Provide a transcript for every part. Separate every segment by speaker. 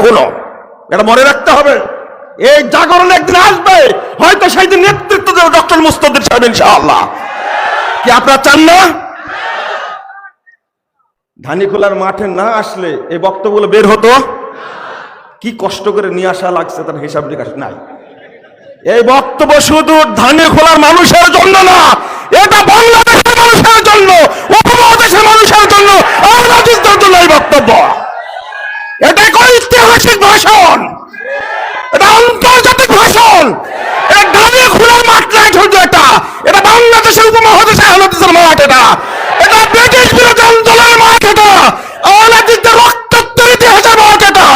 Speaker 1: হলো। এটা মনে রাখতে হবে। এই জাগরণ একদিন আসবে, হয়তো সেই দিন নেতৃত্ব দেবে ডক্টর মুস্তাফিজ সাহেব ইনশাআল্লাহ। কি আপনারা চান না? ধানীখোলার মাঠে না আসলে এই বক্তব্যগুলো বের হতো। কি কষ্ট করে নিয়ে আসা লাগছে তার হিসাব নিকাশ নাই। এই বক্তব্য শুধু ধানীখোলার মানুষের জন্য না, এটা বাংলাদেশের মানুষের জন্য, উপমহাদেশের মানুষের জন্য, রাজনীতির জন্য এই বক্তব্য। এটা কোন ঐতিহাসিক ভাষণ, এটা আন্তর্জাতিক ভাষণ। এটা ধানীখোলার মাঠ নাই শুধু, এটা বাংলাদেশের উপমহাদেশের আহলাদিসের মাঠ। এটা ব্রিটিশ বিরোধী আন্দোলনের মাঠ। এটা আহলাদিসদের রক্তাক্তের ইতিহাসের মাঠ। এটা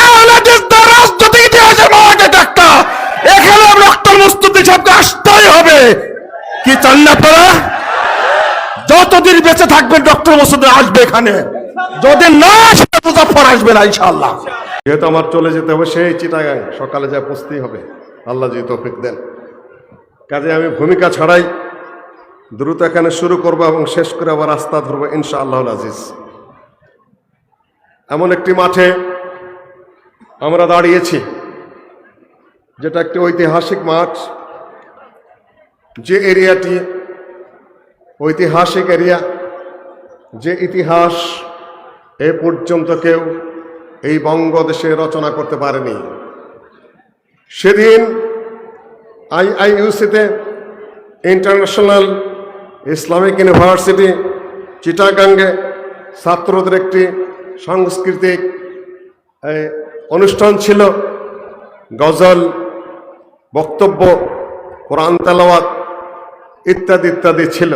Speaker 1: আহলাদিসদের রাজনৈতিক ইতিহাসের মাঠ। এটা এখানে ডক্টর মুস্তাফিজ সাহেবকে আসতেই হবে। কি চান না আপনারা? যতদিন বেঁচে থাকবেন ডক্টর মুস্তাফিজ আসবে এখানে, যদি না আসে মুজাফফর আসবে না ইনশাআল্লাহ।
Speaker 2: যেহেতু আমার চলে যেতে হবে সেই চিটাগাং, সকালে যা পৌঁছতেই হবে, আল্লাহ যদি তৌফিক দেন। কাজে আমি ভূমিকা ছাড়াই দ্রুত এখানে শুরু করবো এবং শেষ করে আবার রাস্তা ধরবো ইনশাআল্লাহ আজিজ। এমন একটি মাঠে আমরা দাঁড়িয়েছি যেটা একটি ঐতিহাসিক মাঠ, যে এরিয়াটি ঐতিহাসিক এরিয়া, যে ইতিহাস এ পর্যন্ত কেউ এই বঙ্গদেশে রচনা করতে পারেনি। সেদিন আইআইইউসিতে, ইন্টারন্যাশনাল ইসলামিক ইউনিভার্সিটি চিটাগাঙ্গে ছাত্রদের একটি সাংস্কৃতিক অনুষ্ঠান ছিল। গজল, বক্তব্য, কোরআন তেলাওয়াত ইত্যাদি ইত্যাদি ছিল।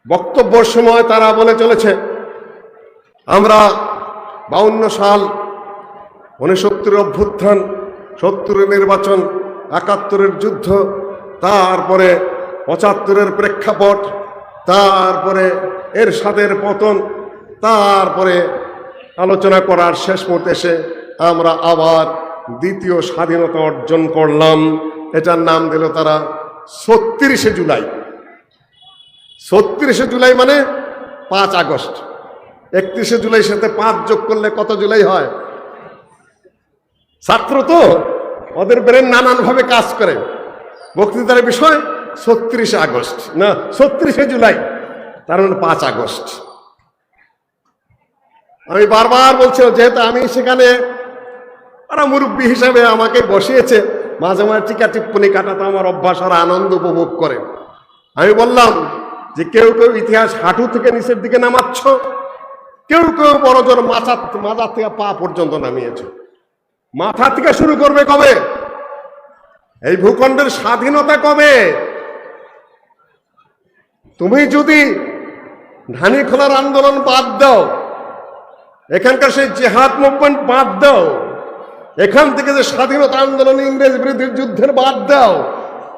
Speaker 2: বক্তব্যের সময় তারা বলে চলেছে, আমরা 52 সাল, 69 অভ্যুত্থান, 70 নির্বাচন, 71 যুদ্ধ, তারপরে 75 প্রেক্ষাপট, তারপরে এরশাদের পতন, তারপরে আলোচনা করার শেষ মুহূর্তে এসে আমরা আবার দ্বিতীয় স্বাধীনতা অর্জন করলাম। এটার নাম দিল তারা 36শে জুলাই। 36শে জুলাই মানে 5 আগস্ট। 31শে জুলাই সাথে 5 যোগ করলে কত জুলাই হয়? ছাত্র তো, ওদের ব্রেন নানানভাবে কাজ করে। বক্তৃতার বিষয় 36শে আগস্ট না 36শে জুলাই, তার মানে 5 আগস্ট। আমি বারবার বলছিলাম, যেহেতু আমি সেখানে ওরা মুরব্বী হিসাবে আমাকে বসিয়েছে, মাঝে মাঝে টিকা টিপ্পনি কাটাতে আমার অভ্যাস, আর আনন্দ উপভোগ করে। আমি বললাম যে কেউ কেউ ইতিহাস হাঁটু থেকে নিচের দিকে নামাচ্ছ, কেউ কেউ বড় জোর মাথা থেকে পা পর্যন্ত নামিয়েছ। মাথা থেকে শুরু করবে কবে? এই ভূখণ্ডের স্বাধীনতা কবে? তুমি যদি ধানীখোলার আন্দোলন বাদ দাও, এখানকার সেই জেহাদ মুভমেন্ট বাদ দাও, এখান থেকে যে স্বাধীনতা আন্দোলন, ইংরেজ বিরোধী যুদ্ধের বাদ দাও,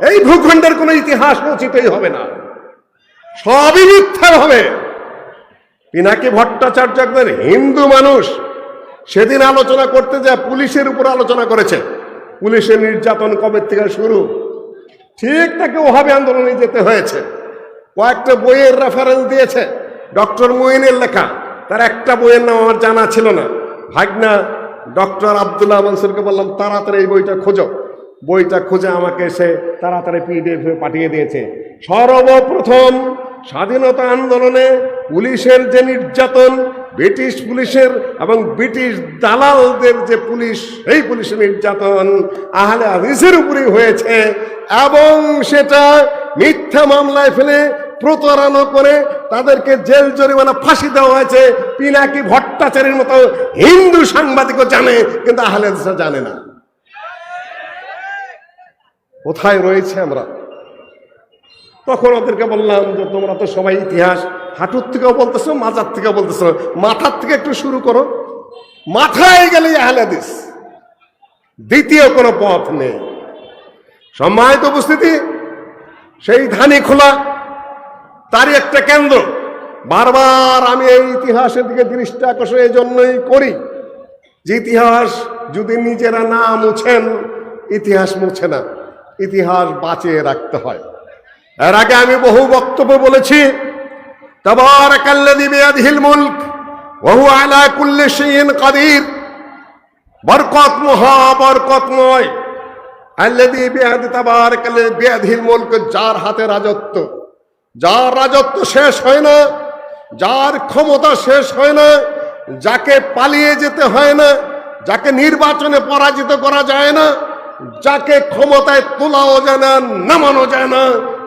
Speaker 2: এই ভূখণ্ডের কোনো ইতিহাস রচিতই হবে না, সবই মিথ্যা হবে। পিনাকি ভট্টাচার্য একজন হিন্দু মানুষ, সেদিন আলোচনা করতে যায় পুলিশের উপর আলোচনা করেছে। পুলিশের নির্যাতন কবে থেকে শুরু, ঠিক তাকে ওহাবী আন্দোলনে যেতে হয়েছে। কয়েকটা বইয়ের রেফারেন্স দিয়েছে, ডক্টর মুইনের লেখা। তার একটা বইয়ের নাম আমার জানা ছিল না। ভাগনা ডক্টর আব্দুল্লাহ মনসুরকে বললাম, তাড়াতাড়ি এই বইটা খোঁজো। বইটা খুঁজে আমাকে সে তাড়াতাড়ি পিডিএফ পাঠিয়ে দিয়েছে। সর্বপ্রথম স্বাধীনতা আন্দোলনে পুলিশের যে নির্যাতন, ব্রিটিশ পুলিশের এবং ব্রিটিশ দালালদের যে পুলিশ, এই পুলিশের নির্যাতন আহলে হাদিসের উপরেই হয়েছে, এবং সেটা মিথ্যা মামলায় ফেলে প্রতারণা করে তাদেরকে জেল জরিমানা, ফাঁসি দেওয়া হয়েছে। পিনাকি ভট্টাচার্যের মতো হিন্দু সাংবাদিকও জানে, কিন্তু আহলে হাদিসরা জানে না। কোথায় রয়েছে আমরা? তখন ওদেরকে বললাম যে তোমরা তো সবাই ইতিহাস হাঁটুর থেকেও বলতেছো, মাজার থেকেও বলতেছো, মাথার থেকে একটু শুরু করো। মাথায় গেলেই আহলে হাদিস, দ্বিতীয় কোনো পথ নেই। সম্মানিত উপস্থিতি, সেই ধানীখোলা তারই একটা কেন্দ্র। বারবার আমি এই ইতিহাসের দিকে দৃষ্টি আকর্ষণ এই জন্যই করি যে ইতিহাস যদি নিজেরা না মুছেন, ইতিহাস মুছে না, ইতিহাস বাঁচিয়ে রাখতে হয়। এর আগে আমি বহু বক্তব্য বলেছি, তাবারাকাল্লাযী বিয়াদিহিল মুলক ওয়া হুয়া আলা কুল্লি শাইইন কাদির। বরকত মহাবরকতময় আল্লাযী বিয়াদি তাবারাকাল্লাযী বিয়াদিহিল মুলক, যার হাতে রাজত্ব, যার রাজত্ব শেষ হয় না, যার ক্ষমতা শেষ হয় না, যাকে পালিয়ে যেতে হয় না, যাকে নির্বাচনে পরাজিত করা যায় না, যাকে ক্ষমতায় তোলাও যায় না, নামানো যায় না,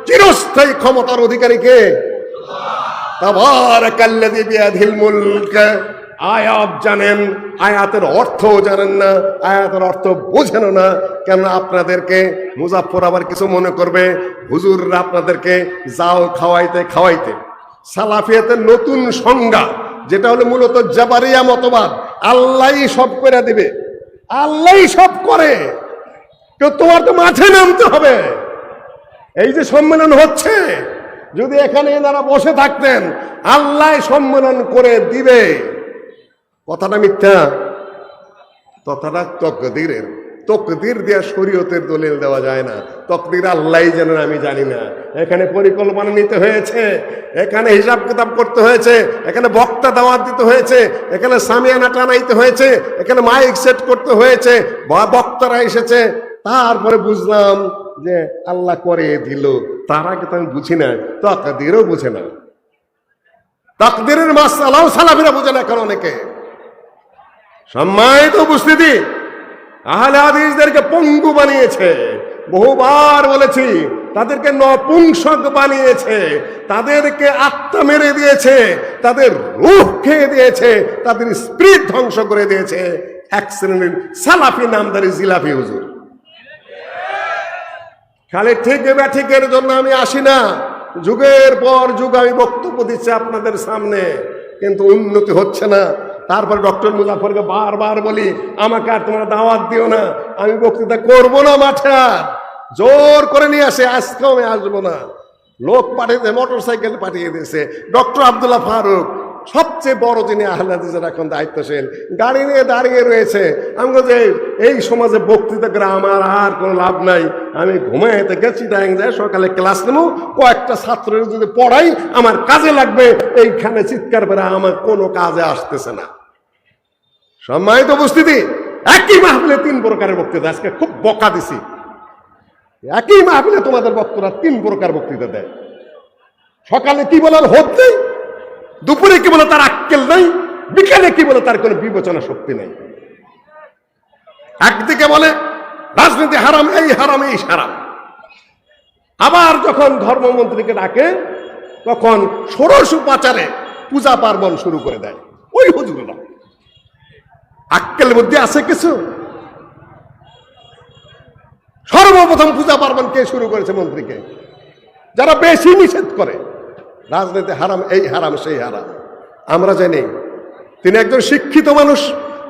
Speaker 2: চিরস্থায়ী ক্ষমতার অধিকারী কে? তাবারাকাল্লাযী বিয়াদিহিল মুলক। আয়াত জানেন, আয়াতের অর্থও জানেন না, আয়াতের অর্থ বোঝেন না। কেন আপনাদেরকে মুজাফফর আবার কিছু মনে করবে, হুজুররা আপনাদেরকে যাও খাওয়াইতে খাওয়াইতে। সালাফিয়াতের নতুন সংজ্ঞা, যেটা হলো মূলত জাবারিয়া মতবাদ, আল্লাহই সব করে দিবে, আল্লাহই সব করে, তো তোমার তো মাঠে নামতে হবে। এই যে সম্মেলন হচ্ছে, যদি এখানে এনারা বসে থাকতেন, আল্লাহ সম্মেলন করে দিবে, কথাটা মিথ্যা? কথাটা তকদিরের, তকদির দেওয়া শরীয়তের দলিল দেওয়া যায় না। তকদির আল্লাহই জানেন, আমি জানি না। এখানে পরিকল্পনা নিতে হয়েছে, এখানে হিসাব কিতাব করতে হয়েছে, এখানে বক্তা দাওয়াত দিতে হয়েছে, এখানে সামিয়ানা টানাইতে হয়েছে, এখানে মাইক সেট করতে হয়েছে, বক্তারা এসেছে, তারপরে বুঝলাম যে আল্লাহ করে দিল। তার আগে তো আমি বুঝি না, তকদিরও বুঝে না। তকদিরের মাসআলাও সালাফিরা বুঝে না এখন অনেকে। সম্মানিত উপস্থিতি, আহলে হাদিসদেরকে পঙ্গু বানিয়েছে, বহুবার বলেছি, তাদেরকে নপুংসক বানিয়েছে, তাদেরকে আত্মা মেরে দিয়েছে, তাদের রূহ খেয়ে দিয়েছে, তাদের স্পিরিট ধ্বংস করে দিয়েছে এক শ্রেণীর সালাফি নামদারি জিলাফি হুজুর। খালি ঠিক ব্যাঠিকের জন্য আমি আসি না, যুগের পর যুগ আমি বক্তব্য দিচ্ছি আপনাদের সামনে, কিন্তু উন্নতি হচ্ছে না। তারপর ডক্টর মুজাফফরকে বারবার বলি, আমাকে আর তোমরা দাওয়াত দিও না, আমি বক্তৃতা করবো না মাঠে, আর জোর করে নিয়ে আসে, আজকেও আমি আসবো না। লোক পাঠিয়েছে, মোটর সাইকেল পাঠিয়ে দিয়েছে। ডক্টর আব্দুল্লাহ ফারুক, সবচেয়ে বড় যিনি আহলে হাদিসের এখন দায়িত্বশীল, গাড়ি নিয়ে দাঁড়িয়ে রয়েছে। আমি বলছি, এই সমাজে বক্তৃতা করে আমার আর কোনো লাভ নাই, আমি ঘুমাইতে গেছি, চিটাং যায় সকালে ক্লাস নেবো, কয়েকটা ছাত্রের যদি পড়াই আমার কাজে লাগবে, এইখানে চিৎকার করে আমার কোনো কাজে আসতেছে না। সম্মানিত উপস্থিতি, একই মাহফিলে 3 প্রকারের বক্তৃতা, আজকে খুব বকা দিছি। একই মাহফিলে তোমাদের বক্তরা 3 প্রকার বক্তৃতা দেয়। সকালে কি বলে হোদ নেই, দুপুরে কি বলে তার আক্কেল নেই, বিকালে কি বলে তার কোনো বিবেচনা শক্তি নেই। একদিকে বলে রাজনীতি হারাম, এই হারাম, এই হারাম, আবার যখন ধর্মমন্ত্রীকে ডাকে তখন ষোড়শ উপাচারে পূজা পার্বণ শুরু করে দেয় ওই হুজুররা। আক্কেল বুদ্ধি আছে কিছু? সর্বপ্রথম পূজা পার্বণ কে শুরু করেছে? মন্ত্রীকে। যারা বেশি নিষেধ করে রাজনীতি হারাম, এই হারাম, সেই হারাম। আমরা জানি তিনি একজন শিক্ষিত মানুষ,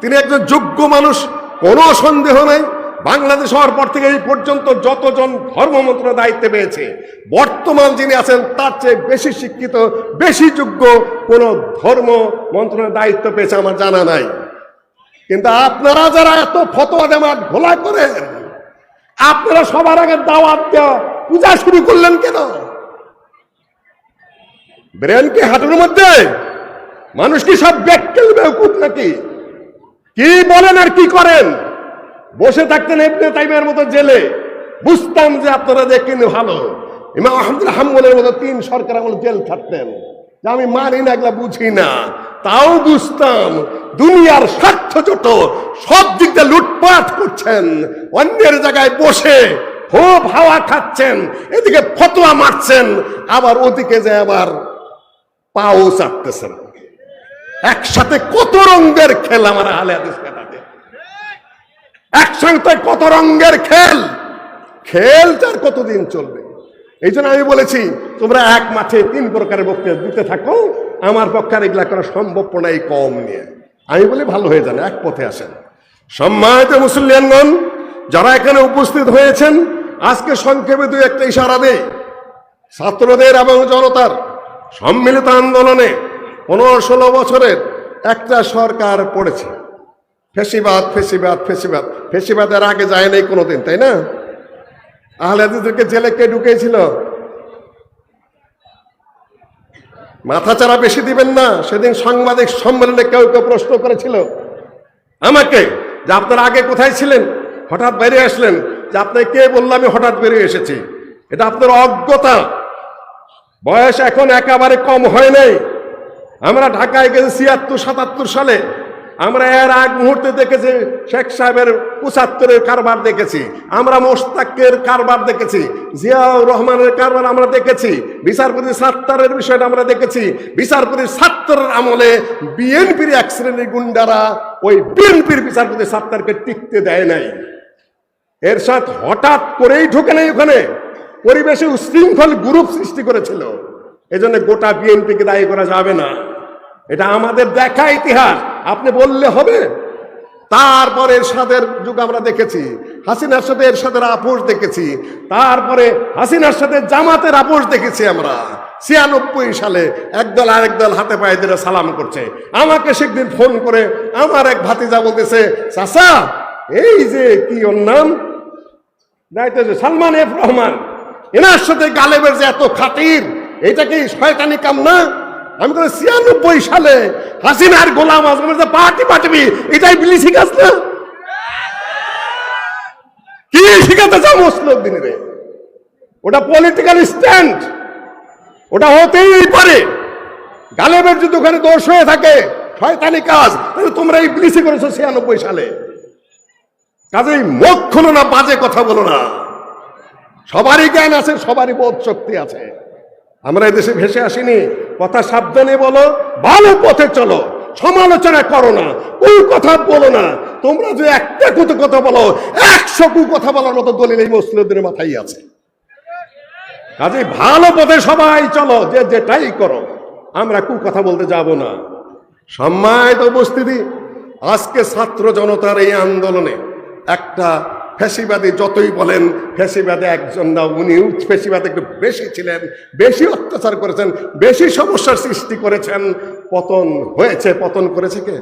Speaker 2: তিনি একজন যোগ্য মানুষ, কোনো সন্দেহ নাই। বাংলাদেশ হওয়ার পর থেকে এই পর্যন্ত যতজন ধর্মমন্ত্রণালয়ের দায়িত্বে পেয়েছে, বর্তমান যিনি আছেন তার চেয়ে বেশি শিক্ষিত, বেশি যোগ্য কোন ধর্ম মন্ত্রণালয়ের দায়িত্ব পেয়েছে আমার জানা নাই। কিন্তু আপনারা যারা এত ফতোয়া দেওয়ার ঘোলা করেন, আপনারা সবার আগে দাওয়াত দেওয়া পূজা শুরু করলেন কেন? ব্রেন কি হাঁটুর মধ্যে? মানুষ কি সব ব্যাককেল বেউকুফ নাকি? কি বলেন আর কি করেন? বসে থাকতেন ইবনে তাইমিয়ার মতো জেলে, বুঝতাম যে আপনারা দেখেন ভালো। ইমাম আহমদুল হাম্বলের মতো 3 সরকার আমল জেল থাকতেন, আমি মানি না, এগুলা বুঝি না, তাও বুঝতাম দুনিয়ার স্বার্থ যত সব দিক দিয়ে লুটপাট করছেন, অন্যের জায়গায় বসে খুব হাওয়া খাচ্ছেন, এদিকে ফতোয়া মারছেন, আবার ওদিকে যে আবার পাও চাটতেছেন। একসাথে কত রঙের খেল আমার আহলে হাদিস কাটাতে, একসঙ্গে কত রঙের খেল, খেলটার কতদিন চলবে? এই জন্য আমি বলেছি তোমরা এক মাঠে 3 প্রকারের বক্তৃতা দিতে থাকো, আমার পক্ষে এগুলা করা সম্ভব নাই কম নিয়ে। আমি বলি ভালো হয়ে যান, এক পথে আসেন। সম্মানিত মুসলিয়ানগণ যারা এখানে উপস্থিত হয়েছেন, আজকে সংক্ষেপে 2-1টা ইশারা দেই। ছাত্রদের এবং জনতার সম্মিলিত আন্দোলনে 15-16 বছরের একটা সরকার পড়েছে। ফেসিবাদ, ফেসিবাদ, ফেসিবাদ, ফেসিবাদের আগে যায় নাই কোনোদিন, তাই না? আহলে হাদিসদেরকে জেলে কে ঢুকেছিল? মাথাচাড়া বেশি দিবেন না। সেদিন সাংবাদিক সম্মেলনে কেউ কেউ প্রশ্ন করেছিল আমাকে যে আপনারা আগে কোথায় ছিলেন, হঠাৎ বাইরে আসলেন, যে আপনাকে কে বললো আমি হঠাৎ বেরিয়ে এসেছি? এটা আপনার অজ্ঞতা। বয়স এখন একেবারে কম হয় নাই। আমরা ঢাকায় গেছি ৭৬-৭৭ সালে। আমরা এর আগ মুহূর্তে দেখেছি শেখ সাহেবের ৭৫-এর কারবার দেখেছি, আমরা মোশতাকের কারবার দেখেছি, জিয়াউর রহমানের কারবার আমরা দেখেছি, বিচারপতি সাত্তারের বিষয়টা আমরা দেখেছি। বিচারপতি সাত্তারের আমলে বিএনপির এক শ্রেণীর গুন্ডারা ওই বিএনপির বিচারপতি সাত্তারকে টিকতে দেয় নাই। এরশাদ হঠাৎ করেই ঢুকে নাই ওখানে, পরিবেশে উশৃঙ্খল গ্রুপ সৃষ্টি করেছিল। এজন্য গোটা বিএনপিকে দায়ী করা যাবে না, এটা আমাদের দেখা ইতিহাস, আপনি বললে হবে। তারপরে এরশাদের যুগ আমরা দেখেছি, হাসিনার সাথে এরশাদের আপোষ দেখেছি, তারপরে হাসিনার সাথে জামাতের আপোষ দেখেছি আমরা। ৯৬ সালে একদল আরেক দল হাতে পায়ে ধরে সালাম করছে। আমাকে সেদিন ফোন করে আমার এক ভাতিজা বলতেছে, চাচা এই যে কি ওর নাম সালমান এফ রহমান, এনার সাথে গালেবের যে এত খাতির, এটা কি শয়তানি কাম না? আমি বলি ৯৬ সালে হাসিনার গোলাম আজমের যে পার্টি পাঠবি, এটাই বিলি শিখাস না? কি শিখাতে চাও মুসলিম রে? ওটা পলিটিক্যাল স্ট্যান্ড, ওটা হতেই পারে। গালেবের যদি ওখানে দোষ হয়ে থাকে, শয়তানি কাজ, তাহলে তোমরা এই বিলিসি করেছো ৯৬ সালে। কাজেই মুখ খুলো না, বাজে কথা বলো না। সবারই জ্ঞান আছে, সবারই বোধ শক্তি আছে। আমরা এদেশে ভেসে আসিনি। কথা সাবধানে বলো, ভালো পথে চলো, সমালোচনা করো না, কোন কথা বলো না। তোমরা যে একটা কত কথা বলো, ১০০ কু কথা বলার মতো দলিল এই মুসলিমদের মাথায় আছে। কাজে ভালো পথে সবাই চলো, যে যেটাই করো, আমরা কু কথা বলতে যাব না। সম্মানিত উপস্থিতি, আজকে ছাত্র জনতার এই আন্দোলনে একটা ফ্যাসিবাদী, যতই বলেন ফ্যাসিবাদে একজন না, উনি ফ্যাসিবাদে একটু বেশি ছিলেন, বেশি অত্যাচার করেছেন, বেশি সমস্যার সৃষ্টি করেছেন। পতন হয়েছে, পতন করেছে কে?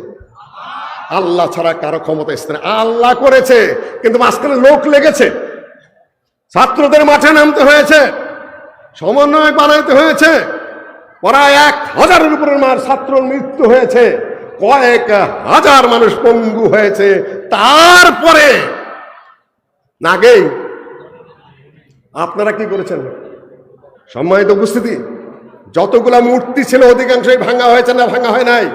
Speaker 2: আল্লাহ ছাড়া কারো ক্ষমতা স্থানে আল্লাহ করেছে, কিন্তু মাঝখানে লোক লেগেছে। ছাত্রদের মাঠে নামতে হয়েছে, সমন্বয় বানাইতে হয়েছে, প্রায় ১,০০০-এর উপরের ছাত্র মৃত্যু হয়েছে, কয়েক হাজার মানুষ পঙ্গু হয়েছে। তারপরে আগেই আপনারা কি করেছেন? সম্মানিত উপস্থিতি, যতগুলা মূর্তি ছিল অধিকাংশই ভাঙা হয়েছে না ভাঙা হয় নাই?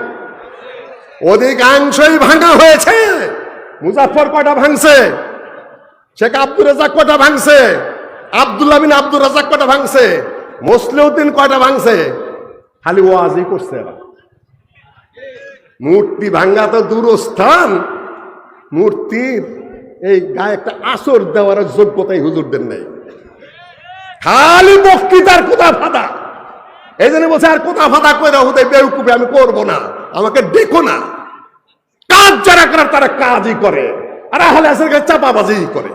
Speaker 2: অধিকাংশই ভাঙা হয়েছে। মুজাফফর কয়টা ভাঙছে? শেখ আব্দুর রাজ্জাক কয়টা ভাঙছে? আব্দুল্লাহ বিন আব্দুর রাজ্জাক কয়টা ভাঙছে? মুসলিউদ্দিন কয়টা ভাঙছে? খালি ওয়াজই করছে। মূর্তি ভাঙ্গা তো দূরস্থান, মূর্তির এই গায়ে একটা আসর দেওয়ার যোগ্যতাই হুজুরদের নেই, খালি বক্তৃতার কোথা ফাঁদা। এই জন্য বলছে আর কোথা ফাঁদা করে হুদাই বেউকুফি আমি করবো না, আমাকে দেখো না। কাজ যারা করার তারা কাজই করে, আর আহলে হাদিসের কাছে চাপাবাজি করে।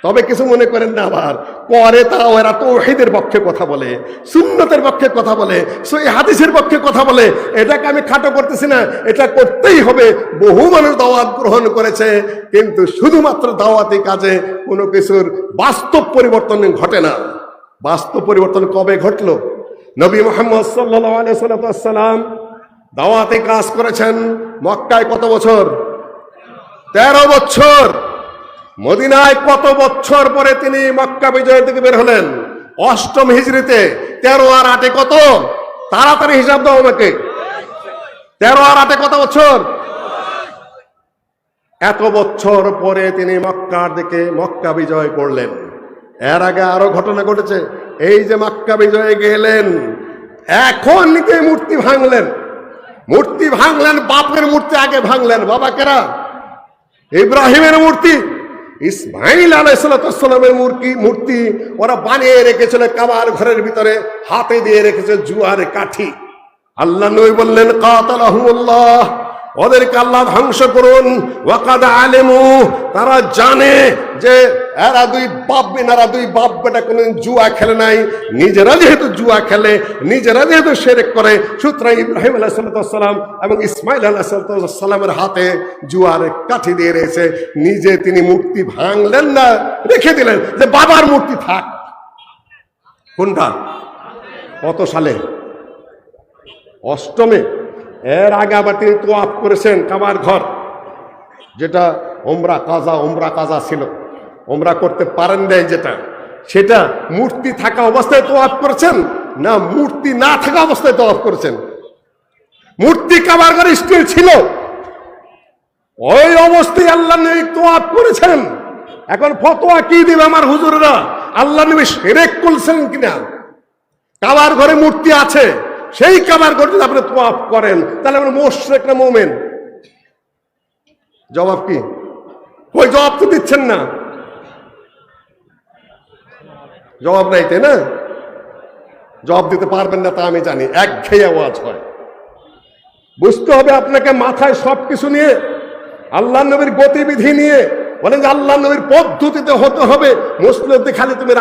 Speaker 2: তবে কিছু মনে করেন না, আবার করে তাও এরা তাওহীদের পক্ষে কথা বলে, সুন্নতের পক্ষে কথা বলে, সহিহ হাদিসের পক্ষে কথা বলে। এটাকে আমি খাটো করতেছি না, এটা করতেই হবে। বহু মানুষ দাওয়াত গ্রহণ করেছে, কিন্তু শুধুমাত্র দাওয়াতি কাজে কোনো কিছুর বাস্তব পরিবর্তন ঘটে না। বাস্তব পরিবর্তন কবে ঘটলো? নবী মুহাম্মদ সাল্লাল্লাহু আলাইহি ওয়াসাল্লাম দাওয়াতি কাজ করেছেন মক্কায় কত বছর? ১৩ বছর। মদিনায় কত বছর পরে তিনি মক্কা বিজয় থেকে বের হলেন? ৮ম হিজরিতে। ১৩ আর ৮ কত? তাড়াতাড়ি হিসাব দাও আমাকে। ১৩ আর ৮ কত বছর? এত বছর পরে তিনি মক্কার দিকে মক্কা বিজয় করলেন। এর আগে আরো ঘটনা ঘটেছে। এই যে মক্কা বিজয়ে গেলেন, এখন নিতে মূর্তি ভাঙলেন। মূর্তি ভাঙলেন, বাপের মূর্তি আগে ভাঙলেন। বাবা কেরা? ইব্রাহিমের মূর্তি, ইসমাইল আলাইহিস সালামের মূর্তি ওরা বানিয়ে রেখেছিল কাবার ঘরের ভিতরে, হাতে দিয়ে রেখেছে জুয়ার কাঠি। আল্লাহ নবী বললেন কাতালাহুমুল্লাহ, ওদেরকে আল্লাহ ধ্বংস করুন। ওয়াকাদ আলিমু, তারা জানে যে এরা দুই বাপ বেটা কোনদিন জুয়া খেলে নাই। নিজেরা যেহেতু জুয়া খেলে, নিজেরা যেহেতু শিরক করে, সুতরাং ইব্রাহিম আলাইহিস সালাম এবং ইসমাইল আলাইহিস সালামের হাতে জুয়ার কাঠি দিয়ে রয়েছে। নিজে তিনি মূর্তি ভাঙলেন না, রেখে দিলেন যে বাবার মূর্তি থাক। কোনটা? কত সালে? ৮মে। এর আগে আবার তিনি তোয়াফ করেছেন কাবার ঘর। যেটা ওমরা কাজা ছিল, ওমরা করতে পারেন নাই যেটা, সেটা মূর্তি থাকা অবস্থায় তওয়াফ করেছেন না মূর্তি না থাকা অবস্থায় তওয়াফ করেছেন? মূর্তি কাবার ঘরে স্টিল ছিল, ওই অবস্থায় আল্লাহ নবী তওয়াফ করেছেন। এখন ফতোয়া কি দিবে আমার হুজুররা? আল্লাহ নবী শিরক করছেন কিনা? কাবার ঘরে মূর্তি আছে, সেই কাবার ঘরে যদি আপনি তওয়াফ করেন তাহলে আপনি মুশরিক না মুমিন? জবাব কি? কই জবাব তো দিচ্ছেন না, জবাব নাই, তাই না? জবাব দিতে পারবেন না তা আমি জানি, একঘেয়ে আওয়াজ হয়। বুঝতে হবে আপনাকে, মাথায় সবকিছু নিয়ে, আল্লাহ নবীর গতিবিধি নিয়ে বলেন যে আল্লাহ নবীর পদ্ধতিতে হতে হবে। মুসলিমদের খালি তুমি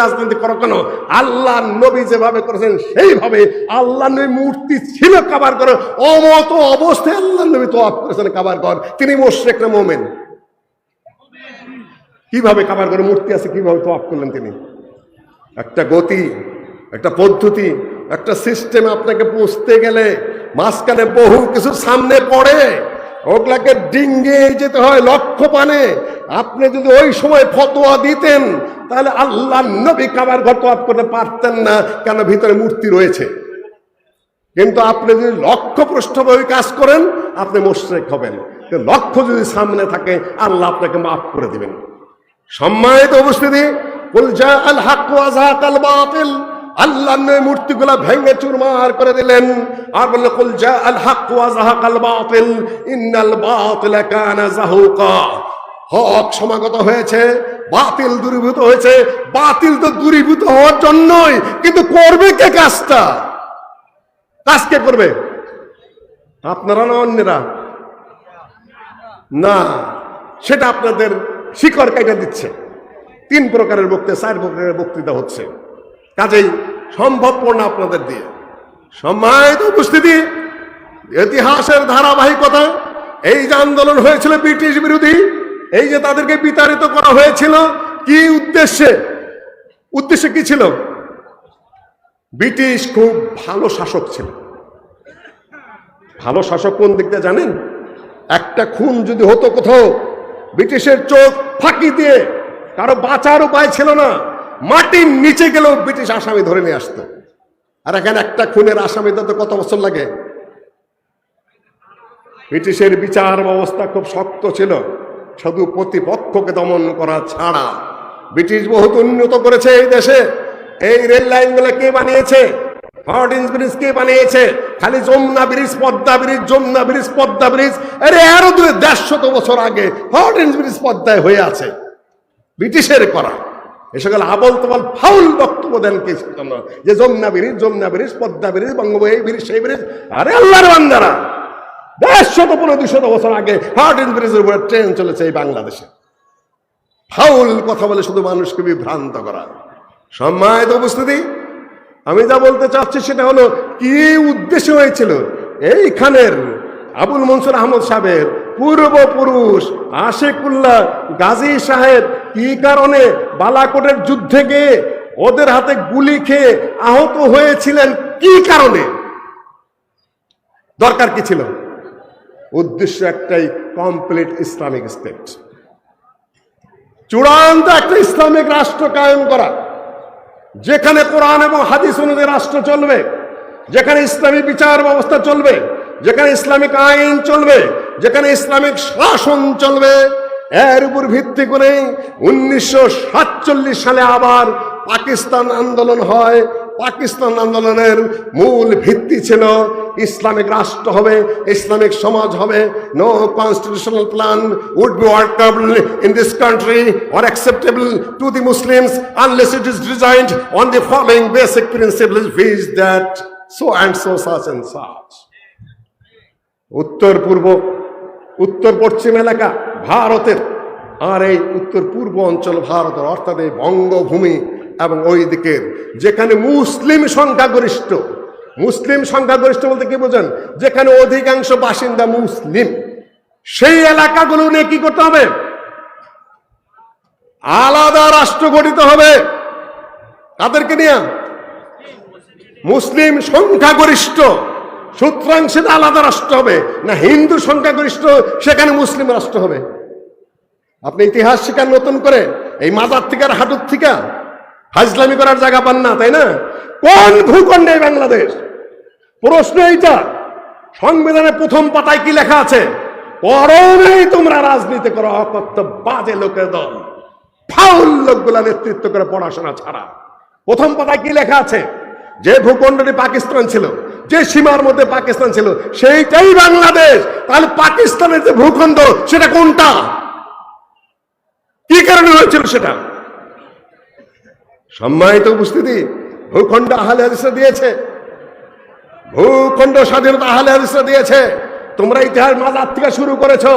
Speaker 2: রাজনীতি করো কেন? আল্লাহ নবী যেভাবে করেছেন সেইভাবে। আল্লাহ নবী মূর্তি ছিল কাবার ঘরে, অমত অবস্থায় আল্লাহ নবী তওয়াফ করেছেন কাবার ঘর, তিনি মুশরিক না মুমিন? কিভাবে কাবার ঘরে মূর্তি আছে কিভাবে তওয়াফ করলেন তিনি? একটা গতি, একটা পদ্ধতি, একটা সিস্টেম আপনাকে পৌঁছতে গেলে মাঝখানে বহু কিছু সামনে পড়ে, ওগুলাকে ডিঙ্গে যেতে হয় লক্ষ্য পানে। আপনি যদি ওই সময় ফতোয়া দিতেন তাহলে আল্লাহ নবী কাবার ঘর তওয়াফ করতে পারতেন না, কেন ভিতরে মূর্তি রয়েছে। কিন্তু আপনি যদি লক্ষ্যপৃষ্ঠভাবে কাজ করেন আপনি মুশরিক হবেন। লক্ষ্য যদি সামনে থাকে আল্লাহ আপনাকে মাফ করে দিবেন। সম্মানিত উপস্থিতি, কুল জাআল হক ওয়া যাহাকাল বাতিল, আল্লাহ নবী মূর্তিগুলা ভেঙে চুরমার করে দিলেন আর বললেন কুল জাআল হক ওয়া যাহাকাল বাতিল ইন্নাল বাতিলা কানা যাহুকা। হক সমাগত হয়েছে, বাতিল দূরীভূত হয়েছে। বাতিল তো দূরীভূত হওয়ার জন্যই, কিন্তু করবে কে কাজটা? কাজ কে করবে? আপনারা না অন্যরা? না, সেটা আপনাদের শিকড় কাইটা দিচ্ছে। 3 প্রকারের বক্তৃতা, 4 প্রকারের বক্তৃতা হচ্ছে, কাজেই সম্ভবপর না আপনাদের দিয়ে। সম্মানিত উপস্থিতি, ইতিহাসের ধারাবাহিকতা, এই যে আন্দোলন হয়েছিল ব্রিটিশ বিরোধী, এই যে তাদেরকে বিতাড়িত করা হয়েছিল, কি উদ্দেশ্যে? উদ্দেশ্য কি ছিল? ব্রিটিশ খুব ভালো শাসক ছিল। ভালো শাসক কোন দিক দিয়ে জানেন? একটা খুন যদি হতো কোথাও, ব্রিটিশের চোখ ফাঁকি দিয়ে কারো বাঁচার উপায় ছিল না, মাটির নিচে গেলেও ব্রিটিশ আসামি ধরে নিয়ে আসতো। আর এখানে একটা খুনের আসামি তো কত বছর লাগে? ব্রিটিশের বিচার ব্যবস্থা খুব শক্ত ছিল, শুধু প্রতিপক্ষকে দমন করা ছাড়া। ব্রিটিশ বহুত উন্নত করেছে এই দেশে। এই রেল লাইনগুলো কে বানিয়েছে? হার্ডিঞ্জ ব্রিজ কে বানিয়েছে? খালি Jamuna bridge, Padma bridge, Jamuna bridge, Padma bridge, আরে আরো 150 বছর আগে হার্ডিঞ্জ ব্রিজ পদ্মায় হয়ে আছে, ব্রিটিশের করা। এ সকল আবল তবল ফাউল বক্তব্য দেন কি জন্য? যে যমুনা ব্রিজ, পদ্মা ব্রিজ, বঙ্গোপসাগর, এই ব্রিজ, সেই ব্রিজ। আরে আল্লাহর বান্দারা, 150-200 বছর আগে হার্ডিঞ্জ ব্রিজের উপরে ট্রেন চলেছে এই বাংলাদেশে। ফাউল কথা বলে শুধু মানুষকে বিভ্রান্ত করা। সম্মানিত উপস্থিতি, আমি যা বলতে চাচ্ছি সেটা হলো কি উদ্দেশ্য হয়েছিল এইখানের আবুল মনসুর আহমদ সাহেবের পূর্বপুরুষ আশিকুল্লাহ গাজী সাহেব কি কারণে বালাকোটের যুদ্ধে গিয়ে ওদের হাতে গুলি খেয়ে আহত হয়েছিলেন, কি কারণে? দরকার কি ছিল? উদ্দেশ্য একটাই, কমপ্লিট ইসলামিক স্টেট, চূড়ান্ত একটা ইসলামিক রাষ্ট্র কায়েম করা, যেখানে কোরআন এবং হাদিস অনুযায়ী রাষ্ট্র চলবে, যেখানে ইসলামী বিচার ব্যবস্থা চলবে, যেখানে ইসলামিক আইন চলবে, যেখানে ইসলামিক শাসন চলবে। এর উপর ভিত্তি করে 1947 সালে আবার পাকিস্তান আন্দোলন হয়। পাকিস্তান আন্দোলনের মূল ভিত্তি ছিল ইসলামিক রাষ্ট্র হবে, ইসলামিক সমাজ হবে। No constitutional plan would be workable in this country or acceptable to the Muslims unless it is designed on the following basic principles, which that so and so, such and such. উত্তর পশ্চিম এলাকা ভারতের, আর এই উত্তর পূর্ব অঞ্চল ভারতের, অর্থাৎ এই বঙ্গভূমি এবং ওই দিকের যেখানে মুসলিম সংখ্যাগরিষ্ঠ। মুসলিম সংখ্যাগরিষ্ঠ বলতে কি বোঝেন? যেখানে অধিকাংশ বাসিন্দা মুসলিম, সেই এলাকাগুলো নিয়ে কি করতে হবে? আলাদা রাষ্ট্র গঠিত হবে। তাদেরকে নিয়ে মুসলিম সংখ্যাগরিষ্ঠ সুতরাং সেটা আলাদা রাষ্ট্র হবে না হিন্দু সংখ্যাগরিষ্ঠ সেখানে মুসলিম রাষ্ট্র হবে? আপনি ইতিহাস শিকার নতুন করে এই মাজার থেকে আর হাঁটুর থেকে ফাজলামি করার জায়গা পান না, তাই না? কোন ভূখণ্ডে বাংলাদেশ? প্রশ্ন এইটা। সংবিধানের প্রথম পাতায় কি লেখা আছে? পরমেই তোমরা রাজনীতি করো, অকথ্য বাজে লোকের দল, ফাউল লোকগুলা নেতৃত্ব করে পড়াশোনা ছাড়া। প্রথম পাতায় কি লেখা আছে? যে ভূখণ্ডটি পাকিস্তান ছিল, যে সীমার মধ্যে পাকিস্তান ছিল, সেইটাই বাংলাদেশ। তাহলে পাকিস্তানের যে ভূখণ্ড সেটা কোনটা? কি কারণে হয়েছিল সেটা? সম্মানিত উপস্থিতি, ভূখণ্ড আহলে হাদিসরা দিয়েছে, ভূখণ্ড স্বাধীনতা আহলে হাদিসরা দিয়েছে। তোমরা ইতিহাস মাজার থেকে শুরু করেছো,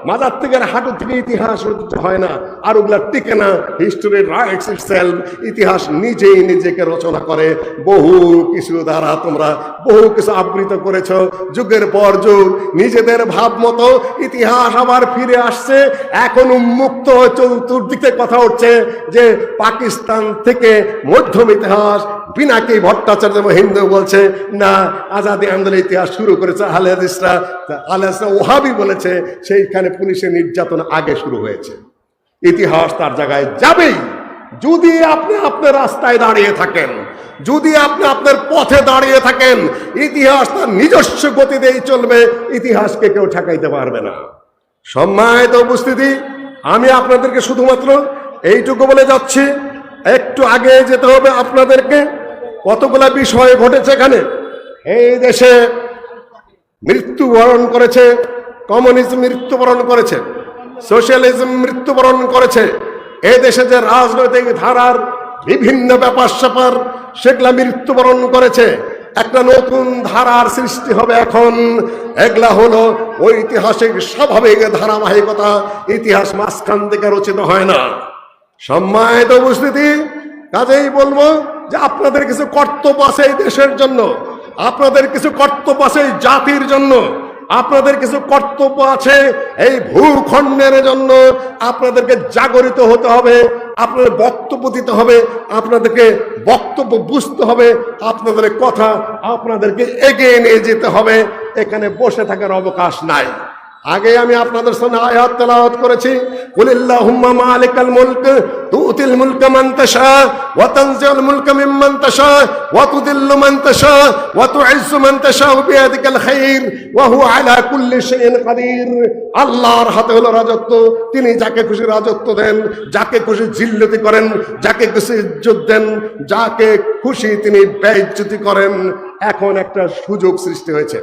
Speaker 2: মাজার থেকে হাঁটু থেকে ইতিহাস হয় না, আর ওগুলা টিকে না। হিস্টোরি রাইটস ইটসেলফ, ইতিহাস নিজেই নিজেকে রচনা করে। বহু কিছু দ্বারা তোমরা বহু কিছু আবৃত করেছো, যুগের পর যুগ নিজেদের ভাব মতো ইতিহাস আবার ফিরে আসছে। এখন উন্মুক্ত চতুর্দিকে কথা উঠছে যে পাকিস্তান থেকে মধ্যম ইতিহাস। পিনাকি ভট্টাচার্য হিন্দু বলছে না, আজাদি আন্দোলনের ইতিহাস শুরু করেছে আহলে হাদিসরা। আহলে হাদিসরা ওহাবি বলেছে সেইখানে পুলিশের নির্যাতন আগে শুরু হয়েছে। ইতিহাস তার জায়গায় যাবেই যদি আপনি আপনার রাস্তায় দাঁড়িয়ে থাকেন, যদি আপনি আপনার পথে দাঁড়িয়ে থাকেন। ইতিহাস তার নিজস্ব গতিতেই চলবে, ইতিহাসকে কেউ ঠেকাইতে পারবে না। সম্মানিত উপস্থিতি, আমি আপনাদেরকে শুধুমাত্র এইটুকু বলে যাচ্ছি, একটু আগে যেতে হবে আপনাদেরকে। কতগুলা বিষয় ঘটেছে এখানে। এই দেশে মৃত্যুবরণ করেছে কমিউনিজম, মৃত্যুবরণ করেছে সোশ্যালিজম, মৃত্যুবরণ করেছে। এই দেশে যে রাজনৈতিক ধারার বিভিন্ন ব্যাপার স্যাপার সেগুলা মৃত্যুবরণ করেছে। একটা নতুন ধারার সৃষ্টি হবে এখন। এগুলা হলো ঐতিহাসিক স্বাভাবিক ধারাবাহিকতা। ইতিহাস মাঝখান থেকে রচিত হয় না। সম্মানিত উপস্থিতি, কাজেই বলবো যে আপনাদের কিছু কর্তব্য আছে এই দেশের জন্য, আপনাদের কিছু কর্তব্য আছে এই জাতির জন্য, আপনাদের কিছু কর্তব্য আছে এই ভূখণ্ডের জন্য। আপনাদেরকে জাগরিত হতে হবে, আপনাদের বক্তব্য দিতে হবে, আপনাদেরকে বক্তব্য বুঝতে হবে, আপনাদের কথা আপনাদেরকে এগিয়ে নিয়ে যেতে হবে। এখানে বসে থাকার অবকাশ নাই। আগে আমি আপনাদের সামনে আয়াত তেলাওয়াত করেছি, কুলিল্লাহুম্মা মালিকাল মুলক তুতিল মুলকা মান তাশা ওয়া তানজিউল মুলকা মিম্মান তাশা ওয়া তুদিল্লু মান তাশা ওয়া তুইজ্জু মান তাশা বিয়াদিকাল খায়র ওয়া হুয়া আলা কুল্লি শাইইন কাদির। আল্লাহর হাতে হলো রাজত্ব, তিনি যাকে খুশি রাজত্ব দেন, যাকে খুশি জিল্লতি করেন, যাকে খুশি ইজ্জত দেন, যাকে খুশি তিনি বেইজ্জতি করেন। এখন একটা সুযোগ সৃষ্টি হয়েছে।